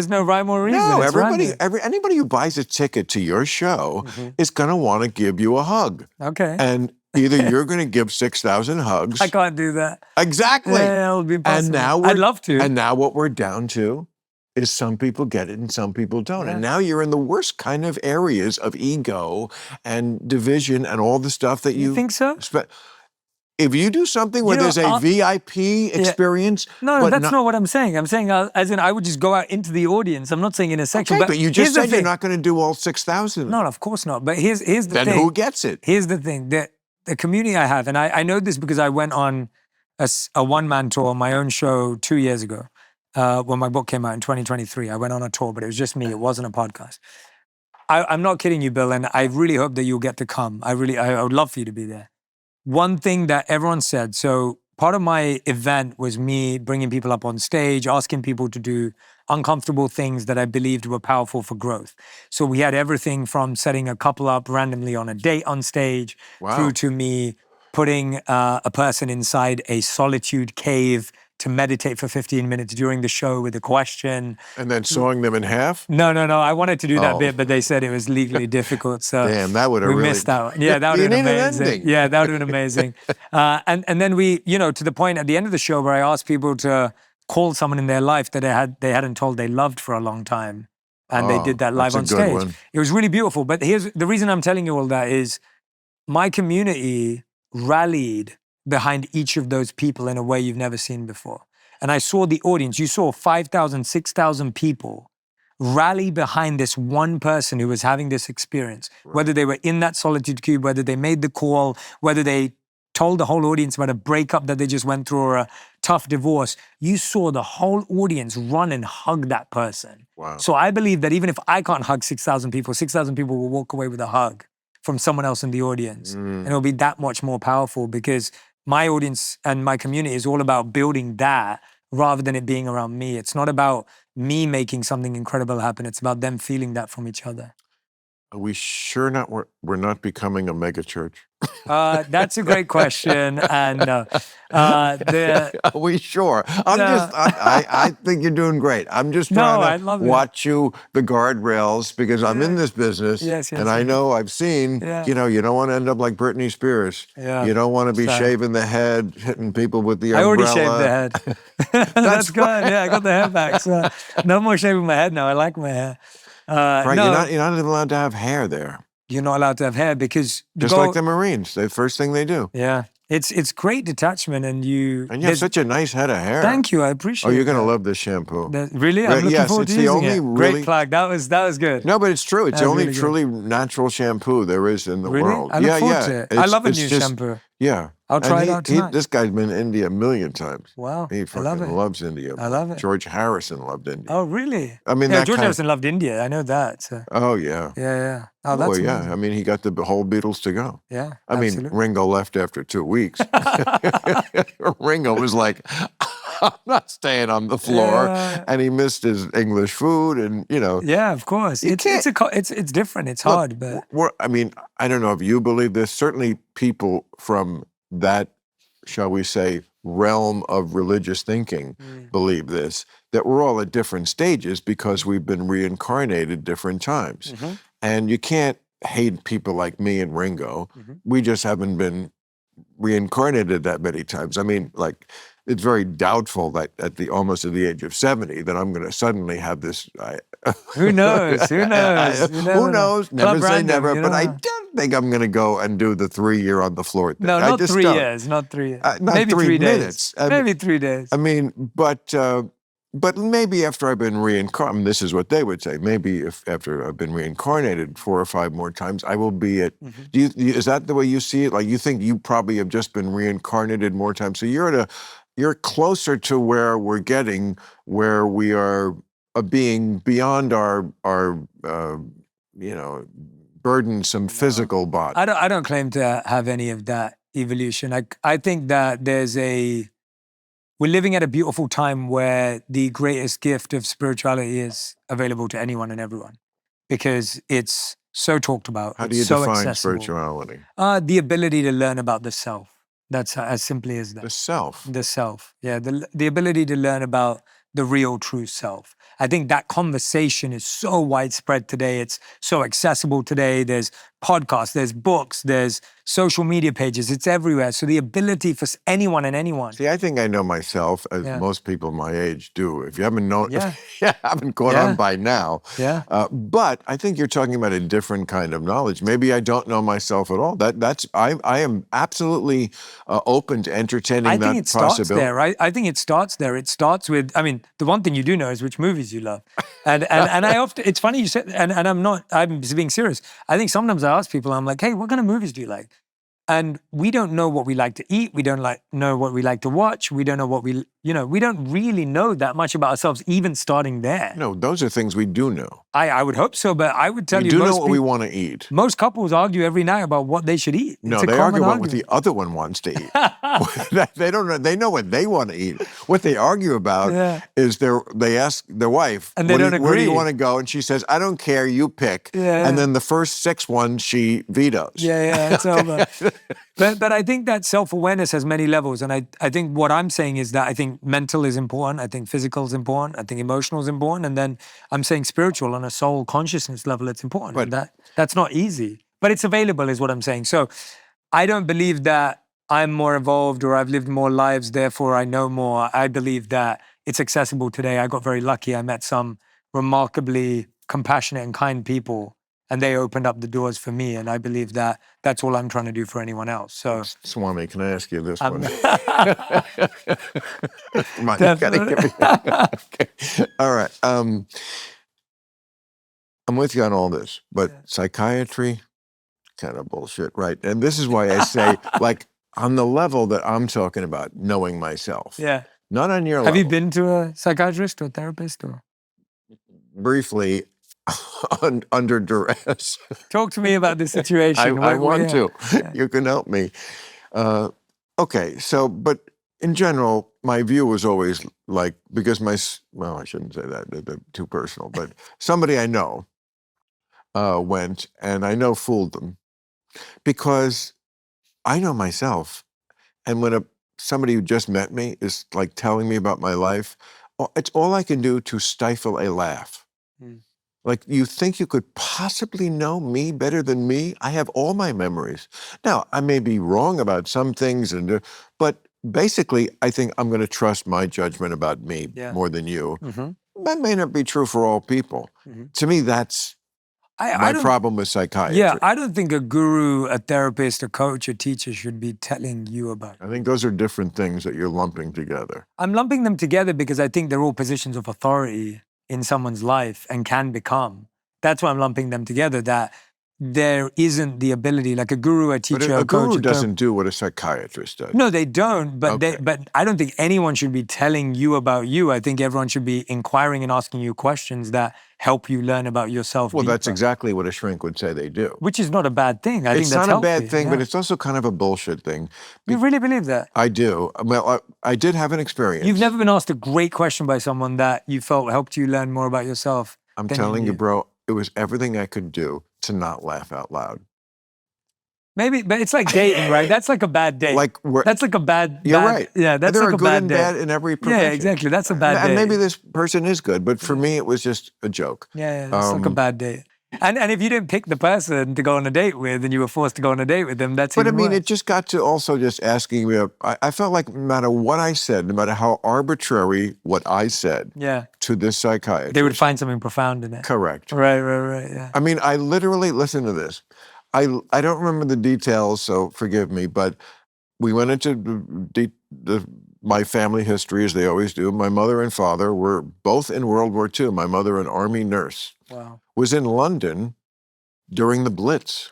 [SPEAKER 3] no rhyme or reason.
[SPEAKER 1] no,
[SPEAKER 3] It's random.
[SPEAKER 1] anybody who buys a ticket to your show is going to want to give you a hug.
[SPEAKER 3] Okay.
[SPEAKER 1] And either you're going to give 6,000 hugs.
[SPEAKER 3] I can't do that.
[SPEAKER 1] Exactly.
[SPEAKER 3] Yeah, it'll be impossible.
[SPEAKER 1] And now
[SPEAKER 3] I'd love to.
[SPEAKER 1] And now what we're down to is some people get it and some people don't.
[SPEAKER 3] Yeah.
[SPEAKER 1] And now you're in the worst kind of areas of ego and division and all the stuff that
[SPEAKER 3] You think so?
[SPEAKER 1] If you do something where
[SPEAKER 3] You know,
[SPEAKER 1] there's a VIP experience,
[SPEAKER 3] No,
[SPEAKER 1] but
[SPEAKER 3] that's not what I'm saying. I'm saying as in I would just go out into the audience. I'm not saying in a section.
[SPEAKER 1] okay, but you just
[SPEAKER 3] here's the
[SPEAKER 1] said you're
[SPEAKER 3] thing.
[SPEAKER 1] not going to do all 6,000.
[SPEAKER 3] No, of course not. But here's the
[SPEAKER 1] Then
[SPEAKER 3] thing.
[SPEAKER 1] who gets it?
[SPEAKER 3] Here's the thing. The community I have, and I know this because I went on a one-man tour on my own show 2 years ago when my book came out in 2023. I went on a tour, but it was just me. It wasn't a podcast. I'm not kidding you, Bill, and I really hope that you'll get to come. I would love for you to be there. One thing that everyone said, so part of my event was me bringing people up on stage, asking people to do uncomfortable things that I believed were powerful for growth. So we had everything from setting a couple up randomly on a date on stage through to me putting a person inside a solitude cave to meditate for 15 minutes during the show with a question.
[SPEAKER 1] And then sawing them in half?
[SPEAKER 3] No. I wanted to do that bit, but they said it was legally difficult. So
[SPEAKER 1] damn, that would have
[SPEAKER 3] we
[SPEAKER 1] really
[SPEAKER 3] missed out. Yeah, that would have been amazing.
[SPEAKER 1] Ending.
[SPEAKER 3] Yeah, that would have been amazing. And then we, to the point at the end of the show where I asked people to call someone in their life that they hadn't told they loved for a long time. And they did that live on
[SPEAKER 1] that's a good
[SPEAKER 3] stage.
[SPEAKER 1] one.
[SPEAKER 3] It was really beautiful. But here's the reason I'm telling you all that is my community rallied behind each of those people in a way you've never seen before. And I saw the audience. You saw 5,000, 6,000 people rally behind this one person who was having this experience, whether they were in that solitude cube, whether they made the call, whether they told the whole audience about a breakup that they just went through or a tough divorce. You saw the whole audience run and hug that person.
[SPEAKER 1] Wow.
[SPEAKER 3] So I believe that even if I can't hug 6,000 people will walk away with a hug from someone else in the audience. And it'll be that much more powerful because my audience and my community is all about building that rather than it being around me. It's not about me making something incredible happen. It's about them feeling that from each other.
[SPEAKER 1] Are we sure we're not becoming a mega church?
[SPEAKER 3] That's a great question. And
[SPEAKER 1] Are we sure? I think you're doing great. I'm just trying to watch you, the guardrails, because I'm in this business.
[SPEAKER 3] Yes,
[SPEAKER 1] and I know I've seen, you don't want to end up like Britney Spears.
[SPEAKER 3] Yeah.
[SPEAKER 1] You don't want to be shaving the head, hitting people with the umbrella.
[SPEAKER 3] I already shaved the head. That's good. Yeah, I got the hair back. So no more shaving my head now. I like my hair.
[SPEAKER 1] Right,
[SPEAKER 3] no,
[SPEAKER 1] you're not even allowed to have hair there.
[SPEAKER 3] You're not allowed to have hair because
[SPEAKER 1] just like the Marines, the first thing they do.
[SPEAKER 3] Yeah, it's great detachment, and you
[SPEAKER 1] have such a nice head of hair.
[SPEAKER 3] Thank you, I appreciate.
[SPEAKER 1] Oh, you're gonna love this shampoo.
[SPEAKER 3] Really, I'm looking forward to using it.
[SPEAKER 1] Really,
[SPEAKER 3] great plug. That was good.
[SPEAKER 1] No, but it's true. It's the only
[SPEAKER 3] really
[SPEAKER 1] truly natural shampoo there is in the
[SPEAKER 3] really?
[SPEAKER 1] world.
[SPEAKER 3] I look forward to it. I love a new shampoo.
[SPEAKER 1] Yeah.
[SPEAKER 3] I'll try it out tonight.
[SPEAKER 1] This guy's been in India a million times.
[SPEAKER 3] Wow.
[SPEAKER 1] He fucking loves India.
[SPEAKER 3] I love it.
[SPEAKER 1] George Harrison loved India.
[SPEAKER 3] Oh, really?
[SPEAKER 1] I mean,
[SPEAKER 3] George Harrison loved India. I know that. So.
[SPEAKER 1] Oh, yeah.
[SPEAKER 3] Yeah. Oh, that's amazing.
[SPEAKER 1] I mean, he got the whole Beatles to go.
[SPEAKER 3] Yeah,
[SPEAKER 1] I mean, Ringo left after 2 weeks. Ringo was like, I'm not staying on the floor.
[SPEAKER 3] Yeah.
[SPEAKER 1] And he missed his English food and,
[SPEAKER 3] Yeah, of course. It's different. It's hard, but...
[SPEAKER 1] I mean, I don't know if you believe this. Certainly people from that, shall we say, realm of religious thinking believe this, that we're all at different stages because we've been reincarnated different times. And you can't hate people like me and Ringo. We just haven't been reincarnated that many times. I mean, like, it's very doubtful that almost at the age of 70 that I'm going to suddenly have this.
[SPEAKER 3] Who knows? Who knows?
[SPEAKER 1] Who knows? Never say never.
[SPEAKER 3] you
[SPEAKER 1] But I
[SPEAKER 3] know.
[SPEAKER 1] don't think I'm going to go and do the 3 year on the floor thing.
[SPEAKER 3] No,
[SPEAKER 1] I
[SPEAKER 3] not
[SPEAKER 1] just
[SPEAKER 3] 3
[SPEAKER 1] don't.
[SPEAKER 3] years. Not 3 years.
[SPEAKER 1] Not
[SPEAKER 3] Maybe
[SPEAKER 1] 3
[SPEAKER 3] 3
[SPEAKER 1] minutes.
[SPEAKER 3] days. Maybe 3 days.
[SPEAKER 1] I mean, but maybe after I've been reincarnated, this is what they would say. Maybe if after I've been reincarnated 4 or 5 more times, I will be at. Is that the way you see it? Like you think you probably have just been reincarnated more times, so you're closer to where we're getting, where we are a being beyond our burdensome physical body.
[SPEAKER 3] I don't claim to have any of that evolution. I think that we're living at a beautiful time where the greatest gift of spirituality is available to anyone and everyone because it's so talked about.
[SPEAKER 1] How do you
[SPEAKER 3] so
[SPEAKER 1] define
[SPEAKER 3] accessible.
[SPEAKER 1] spirituality?
[SPEAKER 3] The ability to learn about the self. That's as simply as that.
[SPEAKER 1] The self.
[SPEAKER 3] The self. Yeah, the ability to learn about the real true self. I think that conversation is so widespread today. It's so accessible today. There's podcasts, there's books, there's social media pages. It's everywhere. So the ability for anyone and anyone.
[SPEAKER 1] See, I think I know myself, as most people my age do. If you haven't known, if you haven't caught on by now.
[SPEAKER 3] Yeah.
[SPEAKER 1] But I think you're talking about a different kind of knowledge. Maybe I don't know myself at all. I am absolutely open to entertaining that possibility.
[SPEAKER 3] I think it starts there, right? I think it starts there. It starts with, I mean, the one thing you do know is which movies you love. And I often, it's funny you said, and I'm being serious. I think sometimes I ask people, I'm like, hey, what kind of movies do you like? And we don't know what we like to eat. We don't know what we like to watch. We don't know what we don't really know that much about ourselves, even starting there.
[SPEAKER 1] No, those are things we do know.
[SPEAKER 3] I would hope so, but I would tell you,
[SPEAKER 1] we do know what we want to eat.
[SPEAKER 3] Most couples argue every night about what they should eat.
[SPEAKER 1] No, they argue about what the other one wants to eat. They don't know. They know what they want to eat. What they argue about is they ask their wife,
[SPEAKER 3] and they don't agree.
[SPEAKER 1] Where do you want to go? And she says, I don't care, you pick. And then the first 6 ones she vetoes.
[SPEAKER 3] Yeah, it's over. But I think that self-awareness has many levels. And I think what I'm saying is that I think mental is important. I think physical is important. I think emotional is important. And then I'm saying spiritual on a soul consciousness level, it's important. But that's not easy. But it's available is what I'm saying. So I don't believe that I'm more evolved or I've lived more lives, therefore I know more. I believe that it's accessible today. I got very lucky. I met some remarkably compassionate and kind people. And they opened up the doors for me, and I believe that that's all I'm trying to do for anyone else. So,
[SPEAKER 1] Swami, can I ask you this one? Come on, you gotta give me. Okay. All right. I'm with you on all this, but psychiatry, kind of bullshit, right? And this is why I say, like, on the level that I'm talking about, knowing myself.
[SPEAKER 3] Yeah.
[SPEAKER 1] Not on your level.
[SPEAKER 3] Have you been to a psychiatrist or a therapist? Or?
[SPEAKER 1] Briefly. Under duress.
[SPEAKER 3] Talk to me about this situation.
[SPEAKER 1] I want to. Yeah. You can help me. Okay, so, but in general, my view was always like, because I shouldn't say that, they're too personal, but somebody I know went, and I know fooled them, because I know myself, and when somebody who just met me is like telling me about my life, it's all I can do to stifle a laugh. Like, you think you could possibly know me better than me? I have all my memories. Now, I may be wrong about some things, but basically, I think I'm going to trust my judgment about me more than you. That may not be true for all people. To me, that's my problem with psychiatry.
[SPEAKER 3] Yeah, I don't think a guru, a therapist, a coach, a teacher should be telling you about it.
[SPEAKER 1] I think those are different things that you're lumping together.
[SPEAKER 3] I'm lumping them together because I think they're all positions of authority in someone's life and can become. That's why I'm lumping them together, that there isn't the ability, like a guru, a teacher,
[SPEAKER 1] a
[SPEAKER 3] coach. A
[SPEAKER 1] guru doesn't do what a psychiatrist does.
[SPEAKER 3] No, they don't, but but I don't think anyone should be telling you about you. I think everyone should be inquiring and asking you questions that help you learn about yourself
[SPEAKER 1] Well,
[SPEAKER 3] deeper.
[SPEAKER 1] That's exactly what a shrink would say they do.
[SPEAKER 3] Which is not a bad thing. I think
[SPEAKER 1] it's
[SPEAKER 3] that's
[SPEAKER 1] not a
[SPEAKER 3] healthy.
[SPEAKER 1] bad thing, but it's also kind of a bullshit thing.
[SPEAKER 3] You really believe that?
[SPEAKER 1] I do. Well, I did have an experience.
[SPEAKER 3] You've never been asked a great question by someone that you felt helped you learn more about yourself.
[SPEAKER 1] I'm telling you, bro, it was everything I could do to not laugh out loud.
[SPEAKER 3] Maybe, but it's like dating, right? That's like a bad date. That's like a bad.
[SPEAKER 1] You're right.
[SPEAKER 3] Yeah, that's
[SPEAKER 1] there
[SPEAKER 3] like
[SPEAKER 1] are
[SPEAKER 3] a
[SPEAKER 1] good
[SPEAKER 3] bad
[SPEAKER 1] and
[SPEAKER 3] date.
[SPEAKER 1] bad in every profession.
[SPEAKER 3] Yeah, exactly. That's a bad date.
[SPEAKER 1] And maybe this person is good, but for me, it was just a joke.
[SPEAKER 3] Yeah, it's like a bad date. And if you didn't pick the person to go on a date with and you were forced to go on a date with them, that's
[SPEAKER 1] But I
[SPEAKER 3] even
[SPEAKER 1] mean,
[SPEAKER 3] worse.
[SPEAKER 1] it just got to also just asking me, I felt like no matter what I said, no matter how arbitrary what I said
[SPEAKER 3] Yeah.
[SPEAKER 1] to this psychiatrist.
[SPEAKER 3] They would find something profound in it.
[SPEAKER 1] Correct.
[SPEAKER 3] Right, yeah.
[SPEAKER 1] I mean, I literally, listen to this. I don't remember the details, so forgive me, but we went into my family history, as they always do. My mother and father were both in World War II. My mother, an Army nurse,
[SPEAKER 3] Wow.
[SPEAKER 1] was in London during the Blitz.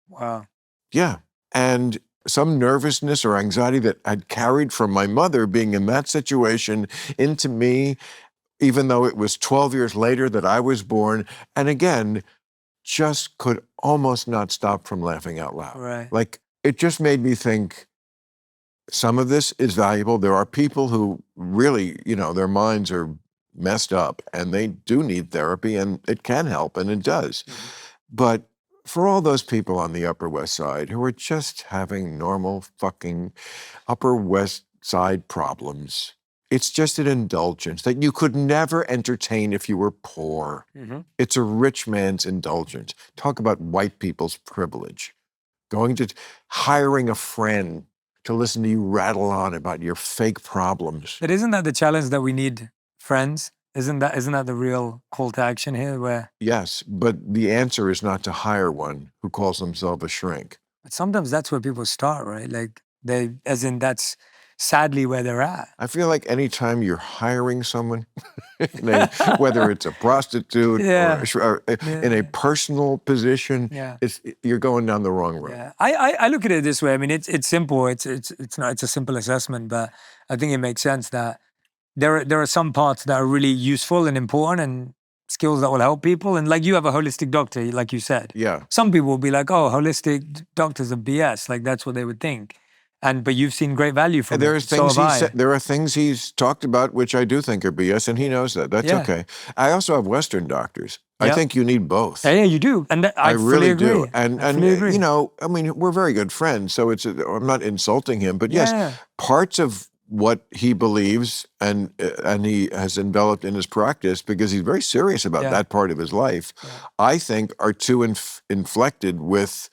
[SPEAKER 3] Wow.
[SPEAKER 1] Yeah. And some nervousness or anxiety that I'd carried from my mother being in that situation into me, even though it was 12 years later that I was born. And again, just could almost not stop from laughing out loud.
[SPEAKER 3] Right.
[SPEAKER 1] Like, it just made me think some of this is valuable. There are people who really, their minds are messed up and they do need therapy, and it can help, and it does. But for all those people on the Upper West Side who are just having normal fucking Upper West Side problems, it's just an indulgence that you could never entertain if you were poor. It's a rich man's indulgence. Talk about white people's privilege. Hiring a friend to listen to you rattle on about your fake problems.
[SPEAKER 3] But isn't that the challenge, that we need friends? Isn't that the real call to action here? Where
[SPEAKER 1] Yes, but the answer is not to hire one who calls himself a shrink.
[SPEAKER 3] But sometimes that's where people start, right? Like that's sadly where they're at.
[SPEAKER 1] I feel like anytime you're hiring someone, whether it's a prostitute or in a personal position, you're going down the wrong road.
[SPEAKER 3] Yeah. I look at it this way. I mean, it's simple. It's a simple assessment, but I think it makes sense that there are some parts that are really useful and important and skills that will help people. And like, you have a holistic doctor, like you said.
[SPEAKER 1] Yeah.
[SPEAKER 3] Some people will be like, oh, holistic doctors are BS. Like, that's what they would think. But you've seen great value from
[SPEAKER 1] there
[SPEAKER 3] it.
[SPEAKER 1] There are things he's talked about which I do think are BS, and he knows that. That's okay. I also have Western doctors. I think you need both.
[SPEAKER 3] Yeah, you do. And I
[SPEAKER 1] really
[SPEAKER 3] fully agree.
[SPEAKER 1] do. And
[SPEAKER 3] agree.
[SPEAKER 1] I mean, we're very good friends, so I'm not insulting him, but yes, parts of what he believes and he has enveloped in his practice, because he's very serious about that part of his life, I think are too inflected with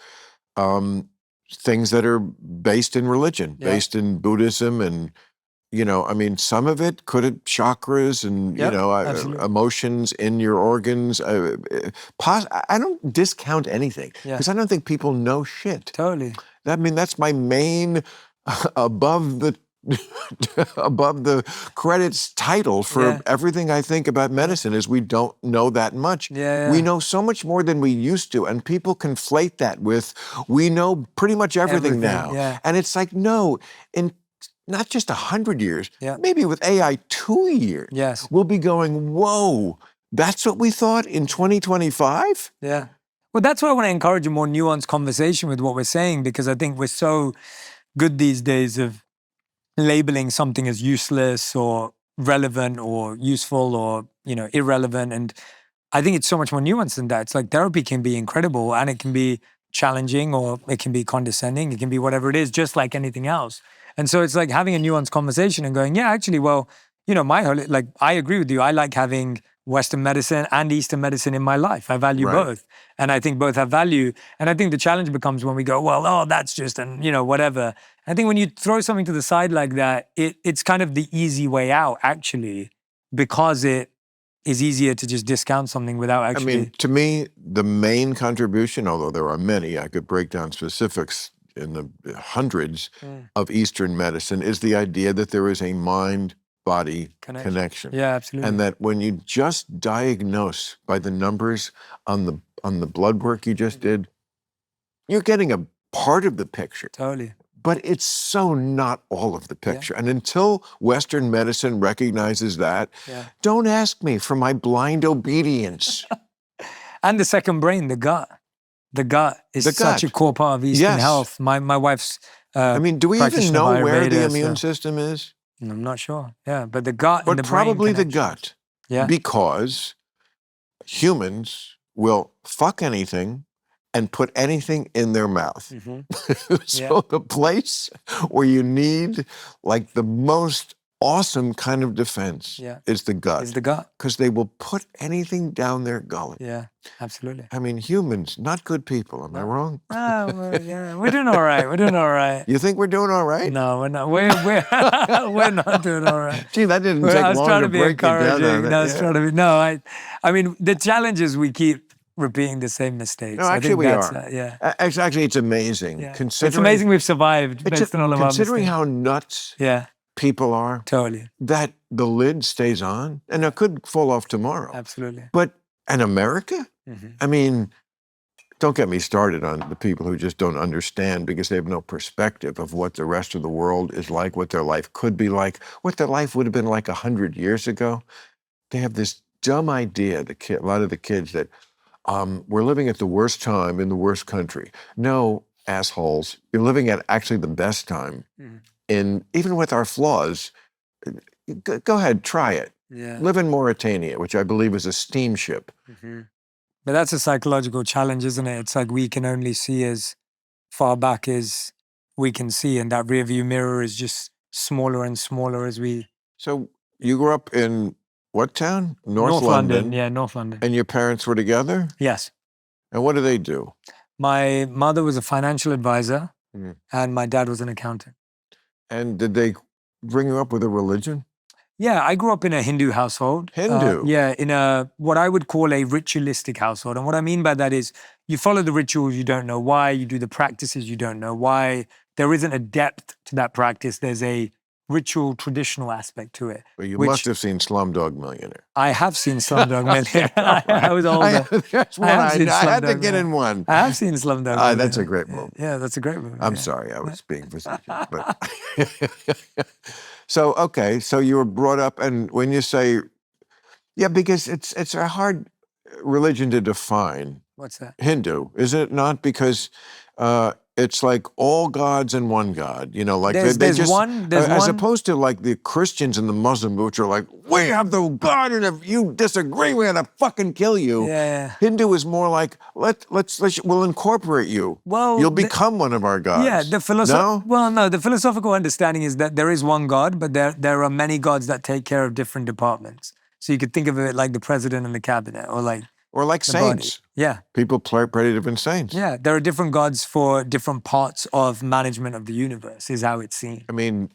[SPEAKER 1] things that are based in religion, based in Buddhism, and I mean, some of it could have chakras and emotions in your organs. I don't discount anything, because I don't think people know shit.
[SPEAKER 3] Totally.
[SPEAKER 1] I mean, that's my main above the credits title for everything I think about medicine, is we don't know that much. We know so much more than we used to, and people conflate that with we know pretty much everything now. And it's like, no, in not just 100 years, maybe with AI 2 years, we'll be going, whoa, that's what we thought in 2025?
[SPEAKER 3] Yeah. Well, that's why I want to encourage a more nuanced conversation with what we're saying, because I think we're so good these days of labeling something as useless or relevant or useful or, irrelevant. And I think it's so much more nuanced than that. It's like, therapy can be incredible, and it can be challenging, or it can be condescending. It can be whatever it is, just like anything else. And so it's like having a nuanced conversation and going, actually, well, I agree with you. I like having Western medicine and Eastern medicine in my life. I value both. And I think both have value. And I think the challenge becomes when we go, well, that's just, whatever. I think when you throw something to the side like that, it's kind of the easy way out, actually, because it is easier to just discount something without actually...
[SPEAKER 1] I mean, to me, the main contribution, although there are many, I could break down specifics in the hundreds of Eastern medicine, is the idea that there is a mind-body connection.
[SPEAKER 3] Yeah, absolutely.
[SPEAKER 1] And that when you just diagnose by the numbers on the blood work you just did, you're getting a part of the picture.
[SPEAKER 3] Totally.
[SPEAKER 1] But it's so not all of the picture. And until Western medicine recognizes that, don't ask me for my blind obedience.
[SPEAKER 3] And the second brain, the gut. The gut is such a core part of Eastern health. My wife's
[SPEAKER 1] I mean, do we even know where the immune system is?
[SPEAKER 3] I'm not sure. Yeah, but the gut and the brain
[SPEAKER 1] probably the
[SPEAKER 3] connection.
[SPEAKER 1] gut. Yeah. Because humans will fuck anything and put anything in their mouth. So the place where you need like the most awesome kind of defense is the gut.
[SPEAKER 3] Is the gut.
[SPEAKER 1] Because they will put anything down their gullet.
[SPEAKER 3] Yeah, absolutely.
[SPEAKER 1] I mean, humans, not good people. Am I wrong?
[SPEAKER 3] We're doing all right. We're doing all right.
[SPEAKER 1] You think we're doing all right?
[SPEAKER 3] No, we're not. We're we're not doing all right.
[SPEAKER 1] Gee, that didn't take
[SPEAKER 3] I was
[SPEAKER 1] long
[SPEAKER 3] trying
[SPEAKER 1] to
[SPEAKER 3] to be
[SPEAKER 1] break you down
[SPEAKER 3] encouraging.
[SPEAKER 1] on that.
[SPEAKER 3] I was trying to be. No, I mean, the challenge is we keep repeating the same mistakes.
[SPEAKER 1] No, actually, we are.
[SPEAKER 3] Actually,
[SPEAKER 1] it's amazing.
[SPEAKER 3] Yeah.
[SPEAKER 1] Considering,
[SPEAKER 3] it's amazing we've survived based on all of our mistakes.
[SPEAKER 1] Considering how nuts people are,
[SPEAKER 3] totally,
[SPEAKER 1] that the lid stays on, and it could fall off tomorrow.
[SPEAKER 3] Absolutely.
[SPEAKER 1] But in America, I mean, don't get me started on the people who just don't understand because they have no perspective of what the rest of the world is like, what their life could be like, what their life would have been like 100 years ago. They have this dumb idea, a lot of the kids, that we're living at the worst time in the worst country. No, assholes, you're living at actually the best time. Even with our flaws, go ahead, try it.
[SPEAKER 3] Yeah.
[SPEAKER 1] Live in Mauritania, which I believe is a steamship.
[SPEAKER 3] But that's a psychological challenge, isn't it? It's like we can only see as far back as we can see, and that rearview mirror is just smaller and smaller as we...
[SPEAKER 1] So you grew up in what town?
[SPEAKER 3] North London. Yeah, North London.
[SPEAKER 1] And your parents were together?
[SPEAKER 3] Yes.
[SPEAKER 1] And what do they do?
[SPEAKER 3] My mother was a financial advisor, and my dad was an accountant.
[SPEAKER 1] And did they bring you up with a religion?
[SPEAKER 3] Yeah, I grew up in a Hindu household.
[SPEAKER 1] Hindu?
[SPEAKER 3] In what I would call a ritualistic household. And what I mean by that is you follow the rituals, you don't know why. You do the practices, you don't know why. There isn't a depth to that practice. There's a ritual, traditional aspect to it.
[SPEAKER 1] Well, you must have seen Slumdog Millionaire.
[SPEAKER 3] I have seen Slumdog Millionaire. I was older.
[SPEAKER 1] That's one I had to get in one.
[SPEAKER 3] I have seen Slumdog Millionaire.
[SPEAKER 1] That's a great movie.
[SPEAKER 3] Yeah, that's a great movie.
[SPEAKER 1] I'm sorry, I was being facetious. But So, okay, so you were brought up, and when you say, because it's a hard religion to define.
[SPEAKER 3] What's that?
[SPEAKER 1] Hindu, is it not? Because it's like all gods and one God, like
[SPEAKER 3] there's one,
[SPEAKER 1] as opposed to like the Christians and the Muslims, which are like, we have the God, and if you disagree, we're gonna fucking kill you.
[SPEAKER 3] Yeah.
[SPEAKER 1] Hindu is more like, we'll incorporate you.
[SPEAKER 3] Well,
[SPEAKER 1] you'll become one of our gods.
[SPEAKER 3] Yeah, the philosophical understanding is that there is one God, but there are many gods that take care of different departments. So you could think of it like the president and the cabinet, or like
[SPEAKER 1] saints.
[SPEAKER 3] Body. Yeah.
[SPEAKER 1] People pray to different saints.
[SPEAKER 3] Yeah, there are different gods for different parts of management of the universe, is how it's seen.
[SPEAKER 1] I mean,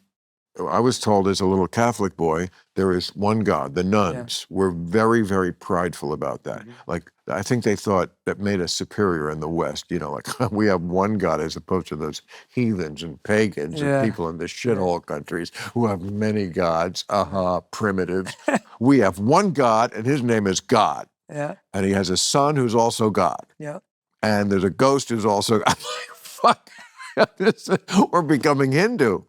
[SPEAKER 1] I was told as a little Catholic boy, there is one God. The nuns were very, very prideful about that. Like, I think they thought that made us superior in the West. Like we have one God as opposed to those heathens and pagans and people in the shithole countries who have many gods. Primitives. We have one God, and his name is God.
[SPEAKER 3] Yeah.
[SPEAKER 1] And he has a son who's also God.
[SPEAKER 3] Yeah.
[SPEAKER 1] And there's a ghost who's also, I'm like, fuck, we're becoming Hindu.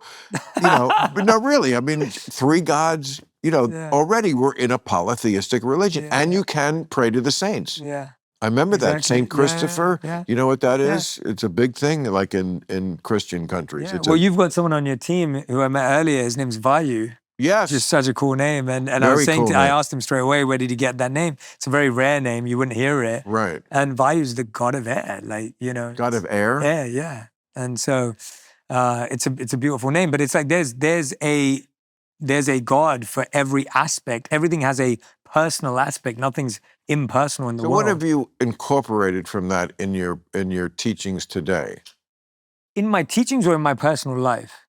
[SPEAKER 1] But no, really, I mean, three gods, already we're in a polytheistic religion. And you can pray to the saints.
[SPEAKER 3] Yeah.
[SPEAKER 1] I remember that, St. Christopher.
[SPEAKER 3] Yeah.
[SPEAKER 1] You know what that is? It's a big thing, like in Christian countries.
[SPEAKER 3] Yeah. You've got someone on your team who I met earlier. His name's Vayu.
[SPEAKER 1] Yes.
[SPEAKER 3] Just such a cool name. And I was saying, I asked him straight away, where did he get that name? It's a very rare name. You wouldn't hear it.
[SPEAKER 1] Right.
[SPEAKER 3] And Vayu's the god of air,
[SPEAKER 1] God of air?
[SPEAKER 3] Yeah, yeah. And so it's a beautiful name, but it's like there's a God for every aspect. Everything has a personal aspect. Nothing's impersonal in the world.
[SPEAKER 1] So what have you incorporated from that in your teachings today?
[SPEAKER 3] In my teachings or in my personal life?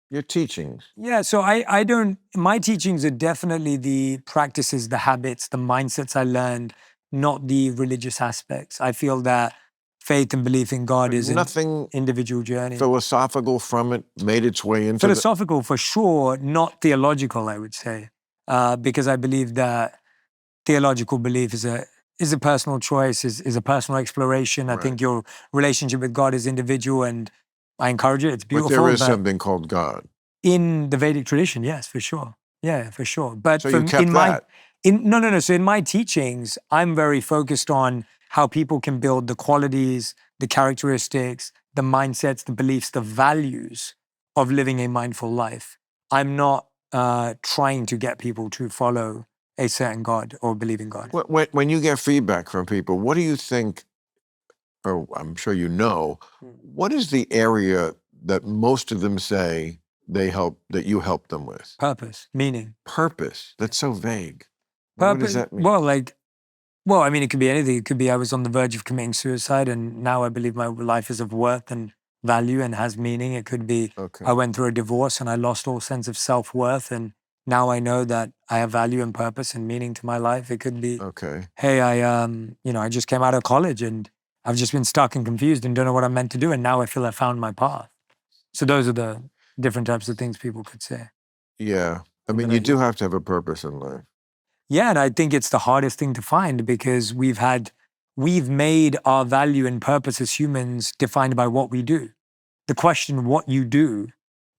[SPEAKER 1] Your teachings.
[SPEAKER 3] Yeah, so my teachings are definitely the practices, the habits, the mindsets I learned, not the religious aspects. I feel that faith and belief in God is an individual journey.
[SPEAKER 1] Philosophical from it made its way into
[SPEAKER 3] philosophical for sure, not theological, I would say, because I believe that theological belief is a personal choice, is a personal exploration.
[SPEAKER 1] Right.
[SPEAKER 3] I think your relationship with God is individual, and I encourage it. It's beautiful.
[SPEAKER 1] But there is something called God.
[SPEAKER 3] In the Vedic tradition, yes, for sure. Yeah, for sure. But
[SPEAKER 1] so you kept that?
[SPEAKER 3] No. So in my teachings, I'm very focused on how people can build the qualities, the characteristics, the mindsets, the beliefs, the values of living a mindful life. I'm not trying to get people to follow a certain God or believe in God.
[SPEAKER 1] When you get feedback from people, what do you think, or I'm sure what is the area that most of them say you help them with?
[SPEAKER 3] Purpose, meaning.
[SPEAKER 1] Purpose. That's so vague. What does that mean?
[SPEAKER 3] Well, I mean, it could be anything. It could be I was on the verge of committing suicide, and now I believe my life is of worth and value and has meaning. It could be I went through a divorce and I lost all sense of self-worth, and now I know that I have value and purpose and meaning to my life. It could be, hey, I just came out of college and I've just been stuck and confused and don't know what I'm meant to do, and now I feel I found my path. So those are the different types of things people could say.
[SPEAKER 1] Yeah. I mean, you do have to have a purpose in life.
[SPEAKER 3] Yeah, and I think it's the hardest thing to find because we've made our value and purpose as humans defined by what we do. The question, what you do,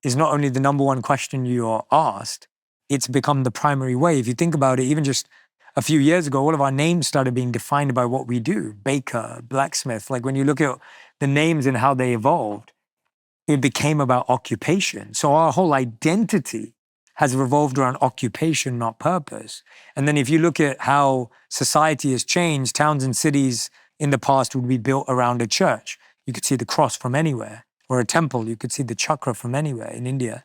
[SPEAKER 3] is not only the number one question you are asked, it's become the primary way. If you think about it, even just a few years ago, all of our names started being defined by what we do. Baker, blacksmith. Like when you look at the names and how they evolved, it became about occupation. So our whole identity has revolved around occupation, not purpose. And then if you look at how society has changed, towns and cities in the past would be built around a church. You could see the cross from anywhere, or a temple, you could see the chakra from anywhere in India.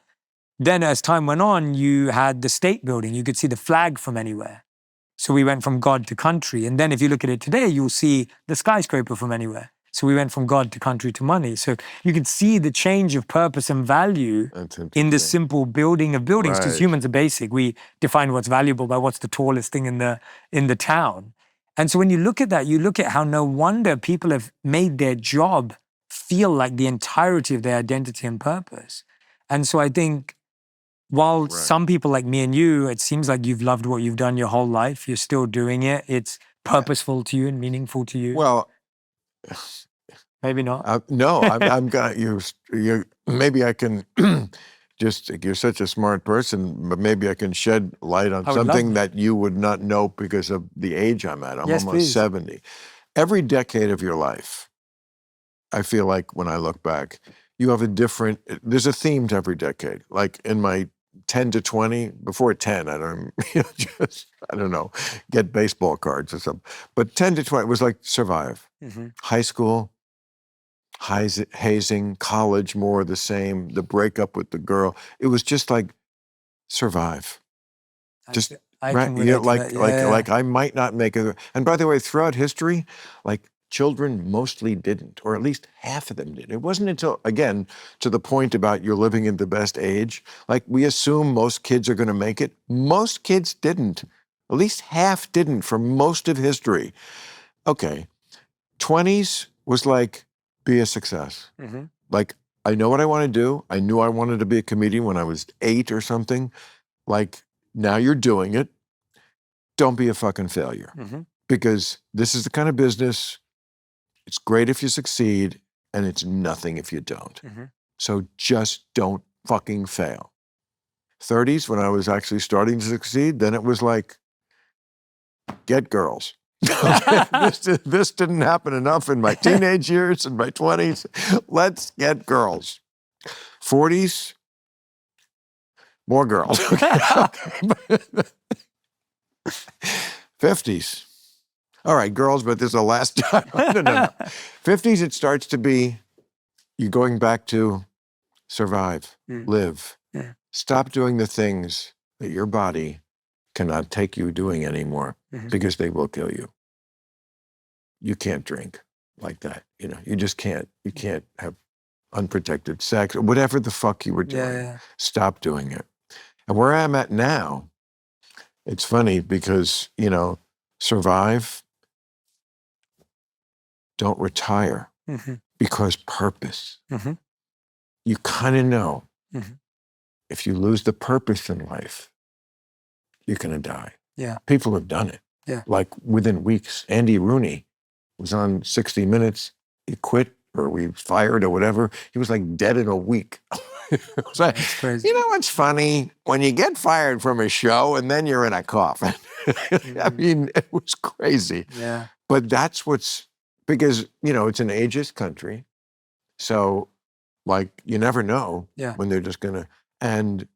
[SPEAKER 3] Then as time went on, you had the state building, you could see the flag from anywhere. So we went from God to country. And then if you look at it today, you'll see the skyscraper from anywhere. So we went from God to country to money. So you can see the change of purpose and value in the simple building of buildings, because humans are basic. We define what's valuable by what's the tallest thing in the town. And so when you look at that, you look at how no wonder people have made their job feel like the entirety of their identity and purpose. And so I think while some people like me and you, it seems like you've loved what you've done your whole life, you're still doing it. It's purposeful to you and meaningful to you.
[SPEAKER 1] Well,
[SPEAKER 3] maybe not.
[SPEAKER 1] No, I'm gonna. You. Maybe I can. You're such a smart person, but maybe I can shed light on something that you would not know because of the age I'm at. I'm almost 70. Every decade of your life, I feel like when I look back, you have there's a theme to every decade. Like in my 10 to 20, before 10, I don't know, get baseball cards or something. But 10 to 20 was like survive. High school, hazing, college, more of the same, the breakup with the girl. It was just like survive.
[SPEAKER 3] I can relate to that.
[SPEAKER 1] Like I might not make it. And by the way, throughout history, like children mostly didn't, or at least half of them did. It wasn't until, again, to the point about you're living in the best age, like we assume most kids are going to make it. Most kids didn't. At least half didn't for most of history. Okay. 20s was like, be a success. Like, I know what I want to do. I knew I wanted to be a comedian when I was 8 or something. Like, now you're doing it. Don't be a fucking failure. Because this is the kind of business, it's great if you succeed, and it's nothing if you don't. So just don't fucking fail. 30s, when I was actually starting to succeed, then it was like, get girls. This didn't happen enough in my teenage years and my 20s. Let's get girls. 40s, more girls. 50s. All right, girls, but this is the last time. No. 50s, it starts to be you going back to survive, live. Stop doing the things that your body cannot take you doing anymore because they will kill you. You can't drink like that. You just can't. You can't have unprotected sex or whatever the fuck you were doing. Stop doing it. And where I'm at now, it's funny because, survive, don't retire because purpose. You kind of know if you lose the purpose in life, you're going to die. People have done it. Like within weeks. Andy Rooney was on 60 Minutes. He quit or we fired or whatever. He was like dead in a week. It was like,
[SPEAKER 3] that's crazy.
[SPEAKER 1] You know what's funny? When you get fired from a show and then you're in a coffin. I mean, it was crazy. But that's because, it's an ageist country. So, like, you never know when they're just going to, and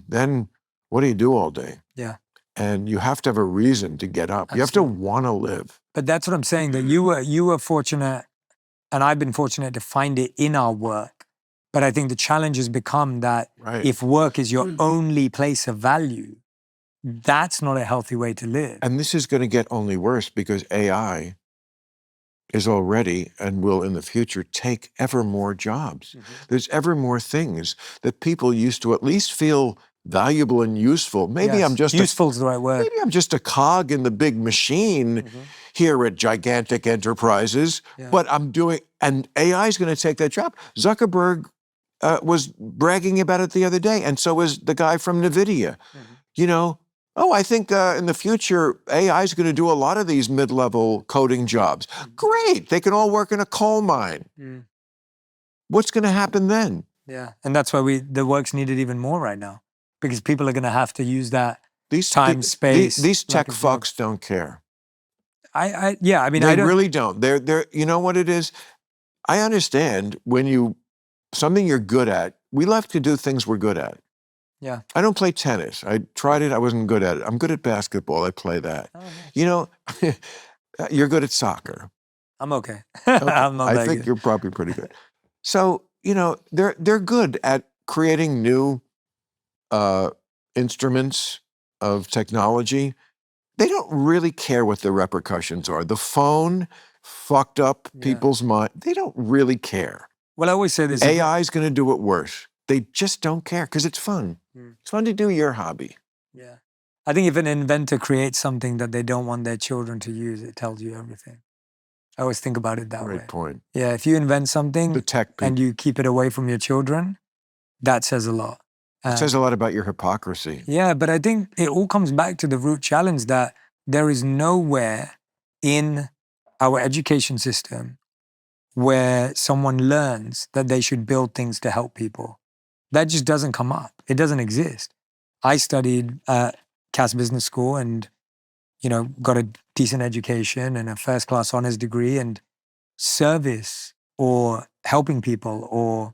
[SPEAKER 1] then what do you do all day? And you have to have a reason to get up. Absolutely. You have to want to live.
[SPEAKER 3] But that's what I'm saying, that you were fortunate, and I've been fortunate to find it in our work, But I think the challenge has become that
[SPEAKER 1] Right.
[SPEAKER 3] if work is your only place of value, that's not a healthy way to live.
[SPEAKER 1] And this is going to get only worse because AI is already and will in the future take ever more jobs. There's ever more things that people used to at least feel valuable and useful. Maybe
[SPEAKER 3] Yes,
[SPEAKER 1] I'm just
[SPEAKER 3] useful is the right word.
[SPEAKER 1] maybe I'm just a cog in the big machine here at gigantic enterprises, but I'm doing, and AI is going to take that job. Zuckerberg was bragging about it the other day, and so was the guy from NVIDIA. You know, oh, I think in the future, AI is going to do a lot of these mid-level coding jobs. Great, they can all work in a coal mine. What's going to happen then?
[SPEAKER 3] Yeah, and that's why the work's needed even more right now, because people are going to have to use that time, space.
[SPEAKER 1] These tech
[SPEAKER 3] like a drug.
[SPEAKER 1] fucks don't care.
[SPEAKER 3] Yeah, I mean,
[SPEAKER 1] They
[SPEAKER 3] I don't.
[SPEAKER 1] really don't. They're. You know what it is? I understand when something you're good at. We love to do things we're good at.
[SPEAKER 3] Yeah.
[SPEAKER 1] I don't play tennis. I tried it. I wasn't good at it. I'm good at basketball. I play that.
[SPEAKER 3] Oh, nice.
[SPEAKER 1] You know, you're good at soccer.
[SPEAKER 3] I'm okay.
[SPEAKER 1] Okay.
[SPEAKER 3] I'm not
[SPEAKER 1] I
[SPEAKER 3] that
[SPEAKER 1] think
[SPEAKER 3] good.
[SPEAKER 1] you're probably pretty good. So, you know, they're good at creating new instruments of technology. They don't really care what the repercussions are. The phone fucked up people's mind. They don't really care.
[SPEAKER 3] Well, I always say this.
[SPEAKER 1] AI is going to do it worse. They just don't care because it's fun. It's fun to do your hobby.
[SPEAKER 3] Yeah. I think if an inventor creates something that they don't want their children to use, it tells you everything. I always think about it that way.
[SPEAKER 1] Great point.
[SPEAKER 3] Yeah, if you invent something
[SPEAKER 1] The tech people.
[SPEAKER 3] and you keep it away from your children, that says a lot.
[SPEAKER 1] It says a lot about your hypocrisy.
[SPEAKER 3] Yeah, but I think it all comes back to the root challenge that there is nowhere in our education system where someone learns that they should build things to help people. That just doesn't come up. It doesn't exist. I studied at Cass Business School and, you know, got a decent education and a first-class honors degree, and service or helping people or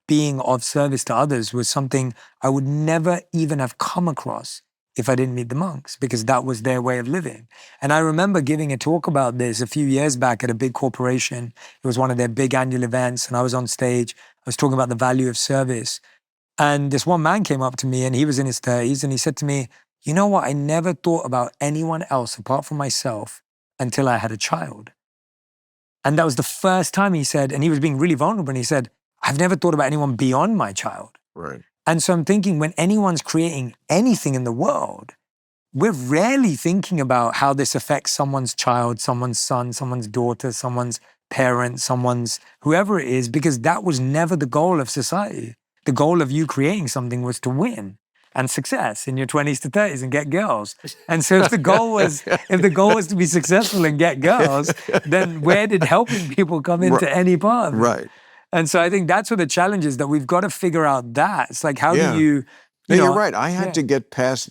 [SPEAKER 3] being of service to others was something I would never even have come across if I didn't meet the monks, because that was their way of living. And I remember giving a talk about this a few years back at a big corporation. It was one of their big annual events, and I was on stage. I was talking about the value of service. And this one man came up to me, and he was in his 30s, and he said to me, you know what? I never thought about anyone else apart from myself until I had a child. And that was the first time he said, and he was being really vulnerable, and he said, I've never thought about anyone beyond my child.
[SPEAKER 1] Right.
[SPEAKER 3] And so I'm thinking, when anyone's creating anything in the world, we're rarely thinking about how this affects someone's child, someone's son, someone's daughter, someone's parent, someone's whoever it is, because that was never the goal of society. The goal of you creating something was to win and success in your 20s to 30s and get girls. And so if the goal was to be successful and get girls, then where did helping people come into any part of it?
[SPEAKER 1] Right.
[SPEAKER 3] And so I think that's what the challenge is, that we've got to figure out that. It's like, how do you
[SPEAKER 1] No,
[SPEAKER 3] know,
[SPEAKER 1] you're right. I had to get past,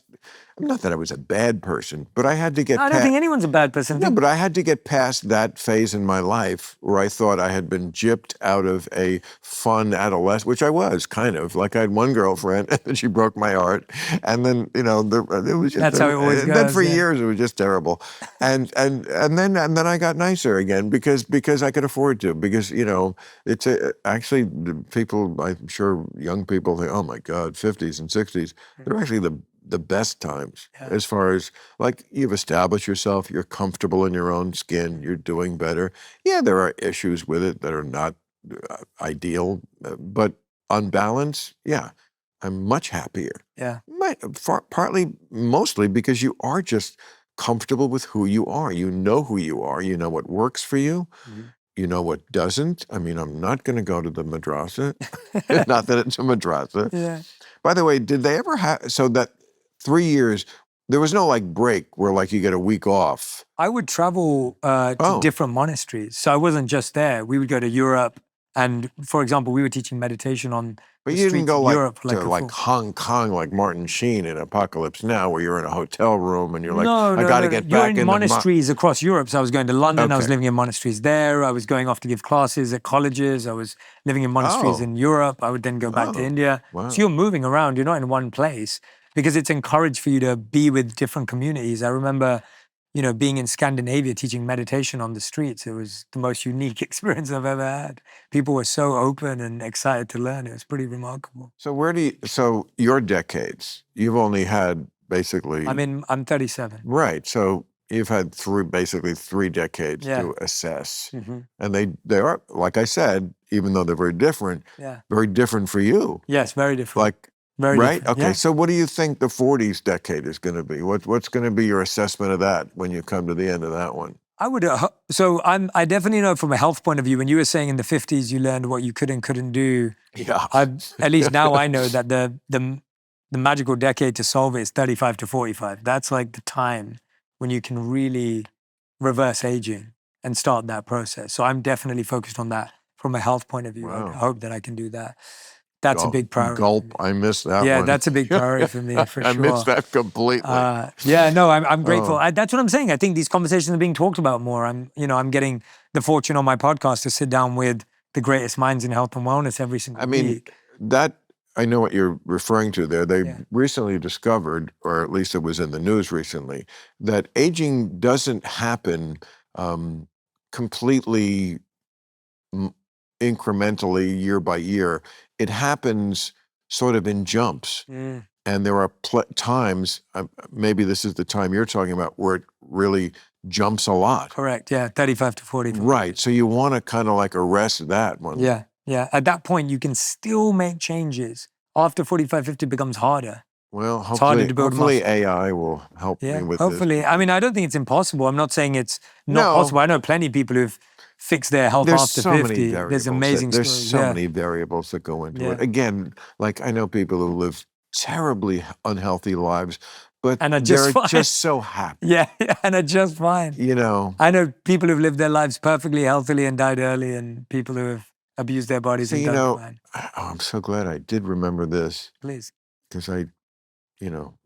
[SPEAKER 1] not that I was a bad person, but I had to get
[SPEAKER 3] I
[SPEAKER 1] past.
[SPEAKER 3] don't think anyone's a bad person.
[SPEAKER 1] No, but I had to get past that phase in my life where I thought I had been gypped out of a fun adolescence, which I was, kind of. Like, I had one girlfriend, and then she broke my heart. And then, you know, it was just...
[SPEAKER 3] That's how it always
[SPEAKER 1] Then
[SPEAKER 3] goes,
[SPEAKER 1] for
[SPEAKER 3] yeah.
[SPEAKER 1] years, it was just terrible. And then I got nicer again because I could afford to. Because, you know, it's actually, people, I'm sure young people think, oh my God, 50s and 60s, they're actually the best times, as far as, like, you've established yourself, you're comfortable in your own skin, you're doing better. Yeah, there are issues with it that are not ideal, but on balance, yeah, I'm much happier.
[SPEAKER 3] Yeah.
[SPEAKER 1] Partly, mostly because you are just comfortable with who you are. You know who you are. You know what works for you. You know what doesn't. I mean, I'm not going to go to the madrasa. Not that it's a madrasa.
[SPEAKER 3] Yeah.
[SPEAKER 1] By the way, did they ever have, so that 3 years, there was no like break where like you get a week off?
[SPEAKER 3] I would travel to different monasteries. So I wasn't just there. We would go to Europe. And for example, we were teaching meditation on
[SPEAKER 1] But
[SPEAKER 3] the
[SPEAKER 1] you didn't
[SPEAKER 3] streets
[SPEAKER 1] go
[SPEAKER 3] of
[SPEAKER 1] like
[SPEAKER 3] Europe for
[SPEAKER 1] to
[SPEAKER 3] a
[SPEAKER 1] like
[SPEAKER 3] full-
[SPEAKER 1] Hong Kong, like Martin Sheen in Apocalypse Now, where you're in a hotel room and you're like,
[SPEAKER 3] No,
[SPEAKER 1] I got to
[SPEAKER 3] no.
[SPEAKER 1] get
[SPEAKER 3] You're
[SPEAKER 1] back
[SPEAKER 3] in
[SPEAKER 1] in
[SPEAKER 3] monasteries across Europe. So I was going to London. I was
[SPEAKER 1] Okay.
[SPEAKER 3] living in monasteries there. I was going off to give classes at colleges. I was living in monasteries in Europe. I would then go back to India.
[SPEAKER 1] Wow.
[SPEAKER 3] So you're moving around. You're not in one place, because it's encouraged for you to be with different communities. I remember being in Scandinavia, teaching meditation on the streets, it was the most unique experience I've ever had. People were so open and excited to learn. It was pretty remarkable.
[SPEAKER 1] So your decades, you've only had basically...
[SPEAKER 3] I'm 37.
[SPEAKER 1] Right. So you've had basically three decades to assess. And they are, like I said, even though they're very different for you.
[SPEAKER 3] Yes, very different.
[SPEAKER 1] Like,
[SPEAKER 3] very
[SPEAKER 1] right?
[SPEAKER 3] different.
[SPEAKER 1] Okay.
[SPEAKER 3] Yeah.
[SPEAKER 1] So what do you think the 40s decade is going to be? What's going to be your assessment of that when you come to the end of that one?
[SPEAKER 3] I definitely know from a health point of view, when you were saying in the 50s, you learned what you could and couldn't do.
[SPEAKER 1] Yeah.
[SPEAKER 3] At least now I know that the magical decade to solve it is 35 to 45. That's like the time when you can really reverse aging and start that process. So I'm definitely focused on that from a health point of view.
[SPEAKER 1] Wow.
[SPEAKER 3] I hope that I can do that. That's a big priority.
[SPEAKER 1] Gulp, I missed that one.
[SPEAKER 3] Yeah, that's a big priority for me, for sure.
[SPEAKER 1] I missed that completely.
[SPEAKER 3] I'm grateful. That's what I'm saying. I think these conversations are being talked about more. I'm getting the fortune on my podcast to sit down with the greatest minds in health and wellness every single week.
[SPEAKER 1] I know what you're referring to there. They recently discovered, or at least it was in the news recently, that aging doesn't happen completely incrementally year by year. It happens sort of in jumps. And there are times, maybe this is the time you're talking about, where it really jumps a lot.
[SPEAKER 3] Correct, yeah, 35 to 40.
[SPEAKER 1] Right, so you want to kind of like arrest that one.
[SPEAKER 3] Yeah. At that point, you can still make changes. After 45, 50, it becomes harder.
[SPEAKER 1] Well,
[SPEAKER 3] it's harder to build
[SPEAKER 1] hopefully AI will help me with
[SPEAKER 3] hopefully.
[SPEAKER 1] this.
[SPEAKER 3] I mean, I don't think it's impossible. I'm not saying it's not possible. I know plenty of people who've fixed their health after 50. There's amazing stories.
[SPEAKER 1] There's so many variables that go into it. Again, like I know people who live terribly unhealthy lives, but they're just so happy.
[SPEAKER 3] Yeah, and are just fine. I know people who've lived their lives perfectly healthily and died early, and people who have abused their bodies and died fine.
[SPEAKER 1] I'm so glad I did remember this.
[SPEAKER 3] Please.
[SPEAKER 1] Because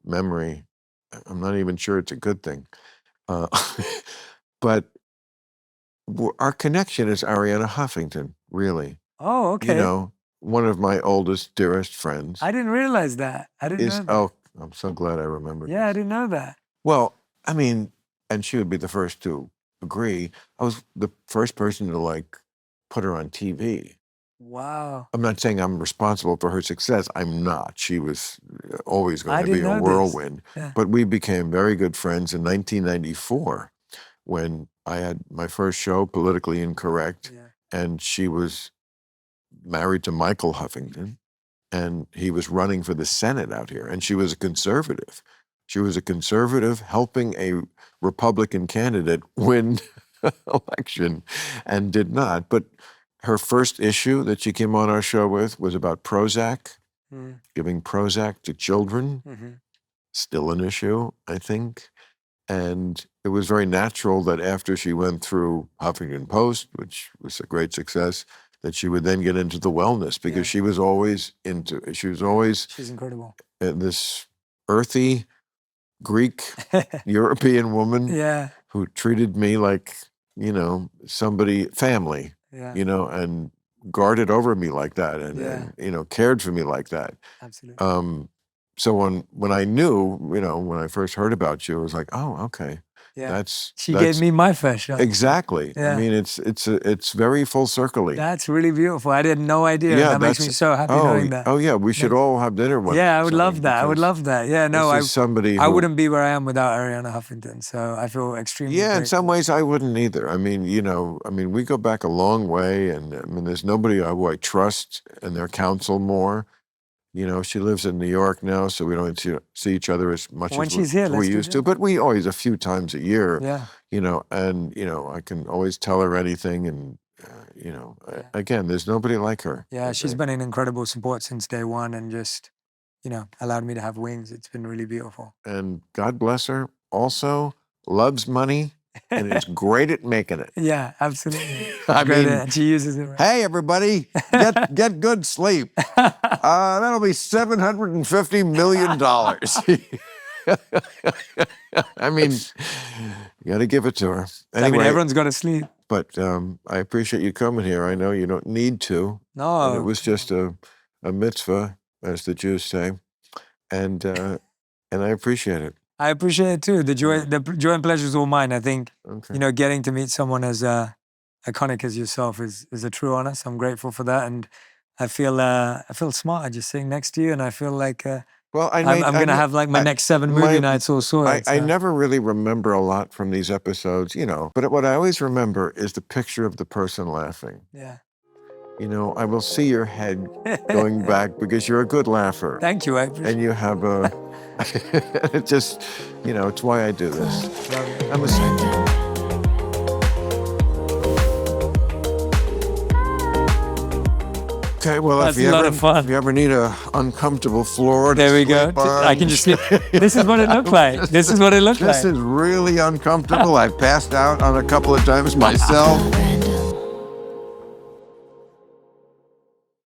[SPEAKER 1] memory, I'm not even sure it's a good thing. But our connection is Arianna Huffington, really.
[SPEAKER 3] Oh, okay.
[SPEAKER 1] One of my oldest, dearest friends.
[SPEAKER 3] I didn't realize that. I didn't know that.
[SPEAKER 1] Oh, I'm so glad I remembered.
[SPEAKER 3] Yeah, I didn't know that.
[SPEAKER 1] Well, I mean, and she would be the first to agree. I was the first person to put her on TV.
[SPEAKER 3] Wow.
[SPEAKER 1] I'm not saying I'm responsible for her success. I'm not. She was always going to be a whirlwind.
[SPEAKER 3] Yeah.
[SPEAKER 1] But we became very good friends in 1994 when I had my first show, Politically Incorrect, and she was married to Michael Huffington, and he was running for the Senate out here, and she was a conservative. She was a conservative helping a Republican candidate win election and did not. But her first issue that she came on our show with was about Prozac, giving Prozac to children. Still an issue, I think. And it was very natural that after she went through Huffington Post, which was a great success, that she would then get into the wellness, because she was always
[SPEAKER 3] She's incredible.
[SPEAKER 1] This earthy Greek European woman who treated me like, family, and guarded over me like that, and cared for me like that.
[SPEAKER 3] Absolutely.
[SPEAKER 1] So when I knew, when I first heard about you, I was like, oh, okay.
[SPEAKER 3] Yeah. She gave me my first shot.
[SPEAKER 1] Exactly.
[SPEAKER 3] Yeah.
[SPEAKER 1] I mean, it's very full circle-y.
[SPEAKER 3] That's really beautiful. I had no idea. That makes me so happy knowing that.
[SPEAKER 1] Oh yeah, we should all have dinner one.
[SPEAKER 3] Yeah, I would love that. I would love that. Yeah, no, I wouldn't be where I am without Arianna Huffington. So I feel extremely grateful.
[SPEAKER 1] In some ways I wouldn't either. I mean, we go back a long way, and there's nobody who I trust and their counsel more. She lives in New York now, so we don't see each other as much as we used to. But we always, a few times a year, and, I can always tell her anything. And, again, there's nobody like her.
[SPEAKER 3] Yeah, she's been an incredible support since day one, and just, allowed me to have wings. It's been really beautiful.
[SPEAKER 1] And God bless her. Also loves money and is great at making it.
[SPEAKER 3] Yeah, absolutely.
[SPEAKER 1] And
[SPEAKER 3] she uses it right.
[SPEAKER 1] Hey, everybody, get good sleep. That'll be $750 million. I mean, you got to give it to her. Anyway,
[SPEAKER 3] everyone's got to sleep.
[SPEAKER 1] But I appreciate you coming here. I know you don't need to.
[SPEAKER 3] No.
[SPEAKER 1] It was just a mitzvah, as the Jews say. And I appreciate it.
[SPEAKER 3] I appreciate it too. The joy and pleasure is all mine. I think, getting to meet someone as iconic as yourself is a true honor. So I'm grateful for that. And I feel smart just sitting next to you. And I feel like I'm going to have like my next 7 movie nights all sorted.
[SPEAKER 1] I never really remember a lot from these episodes, but what I always remember is the picture of the person laughing.
[SPEAKER 3] Yeah.
[SPEAKER 1] I will see your head going back because you're a good laugher.
[SPEAKER 3] Thank you. I appreciate
[SPEAKER 1] and you have a, it just, it's why I do this. I'm a saint. Okay, well,
[SPEAKER 3] That's
[SPEAKER 1] if you
[SPEAKER 3] a lot of fun.
[SPEAKER 1] If you ever need a uncomfortable floor to
[SPEAKER 3] there we go.
[SPEAKER 1] sleep on,
[SPEAKER 3] I can just sleep. This is what it looked like. This is what it looked like.
[SPEAKER 1] This is really uncomfortable. I've passed out on a couple of times myself.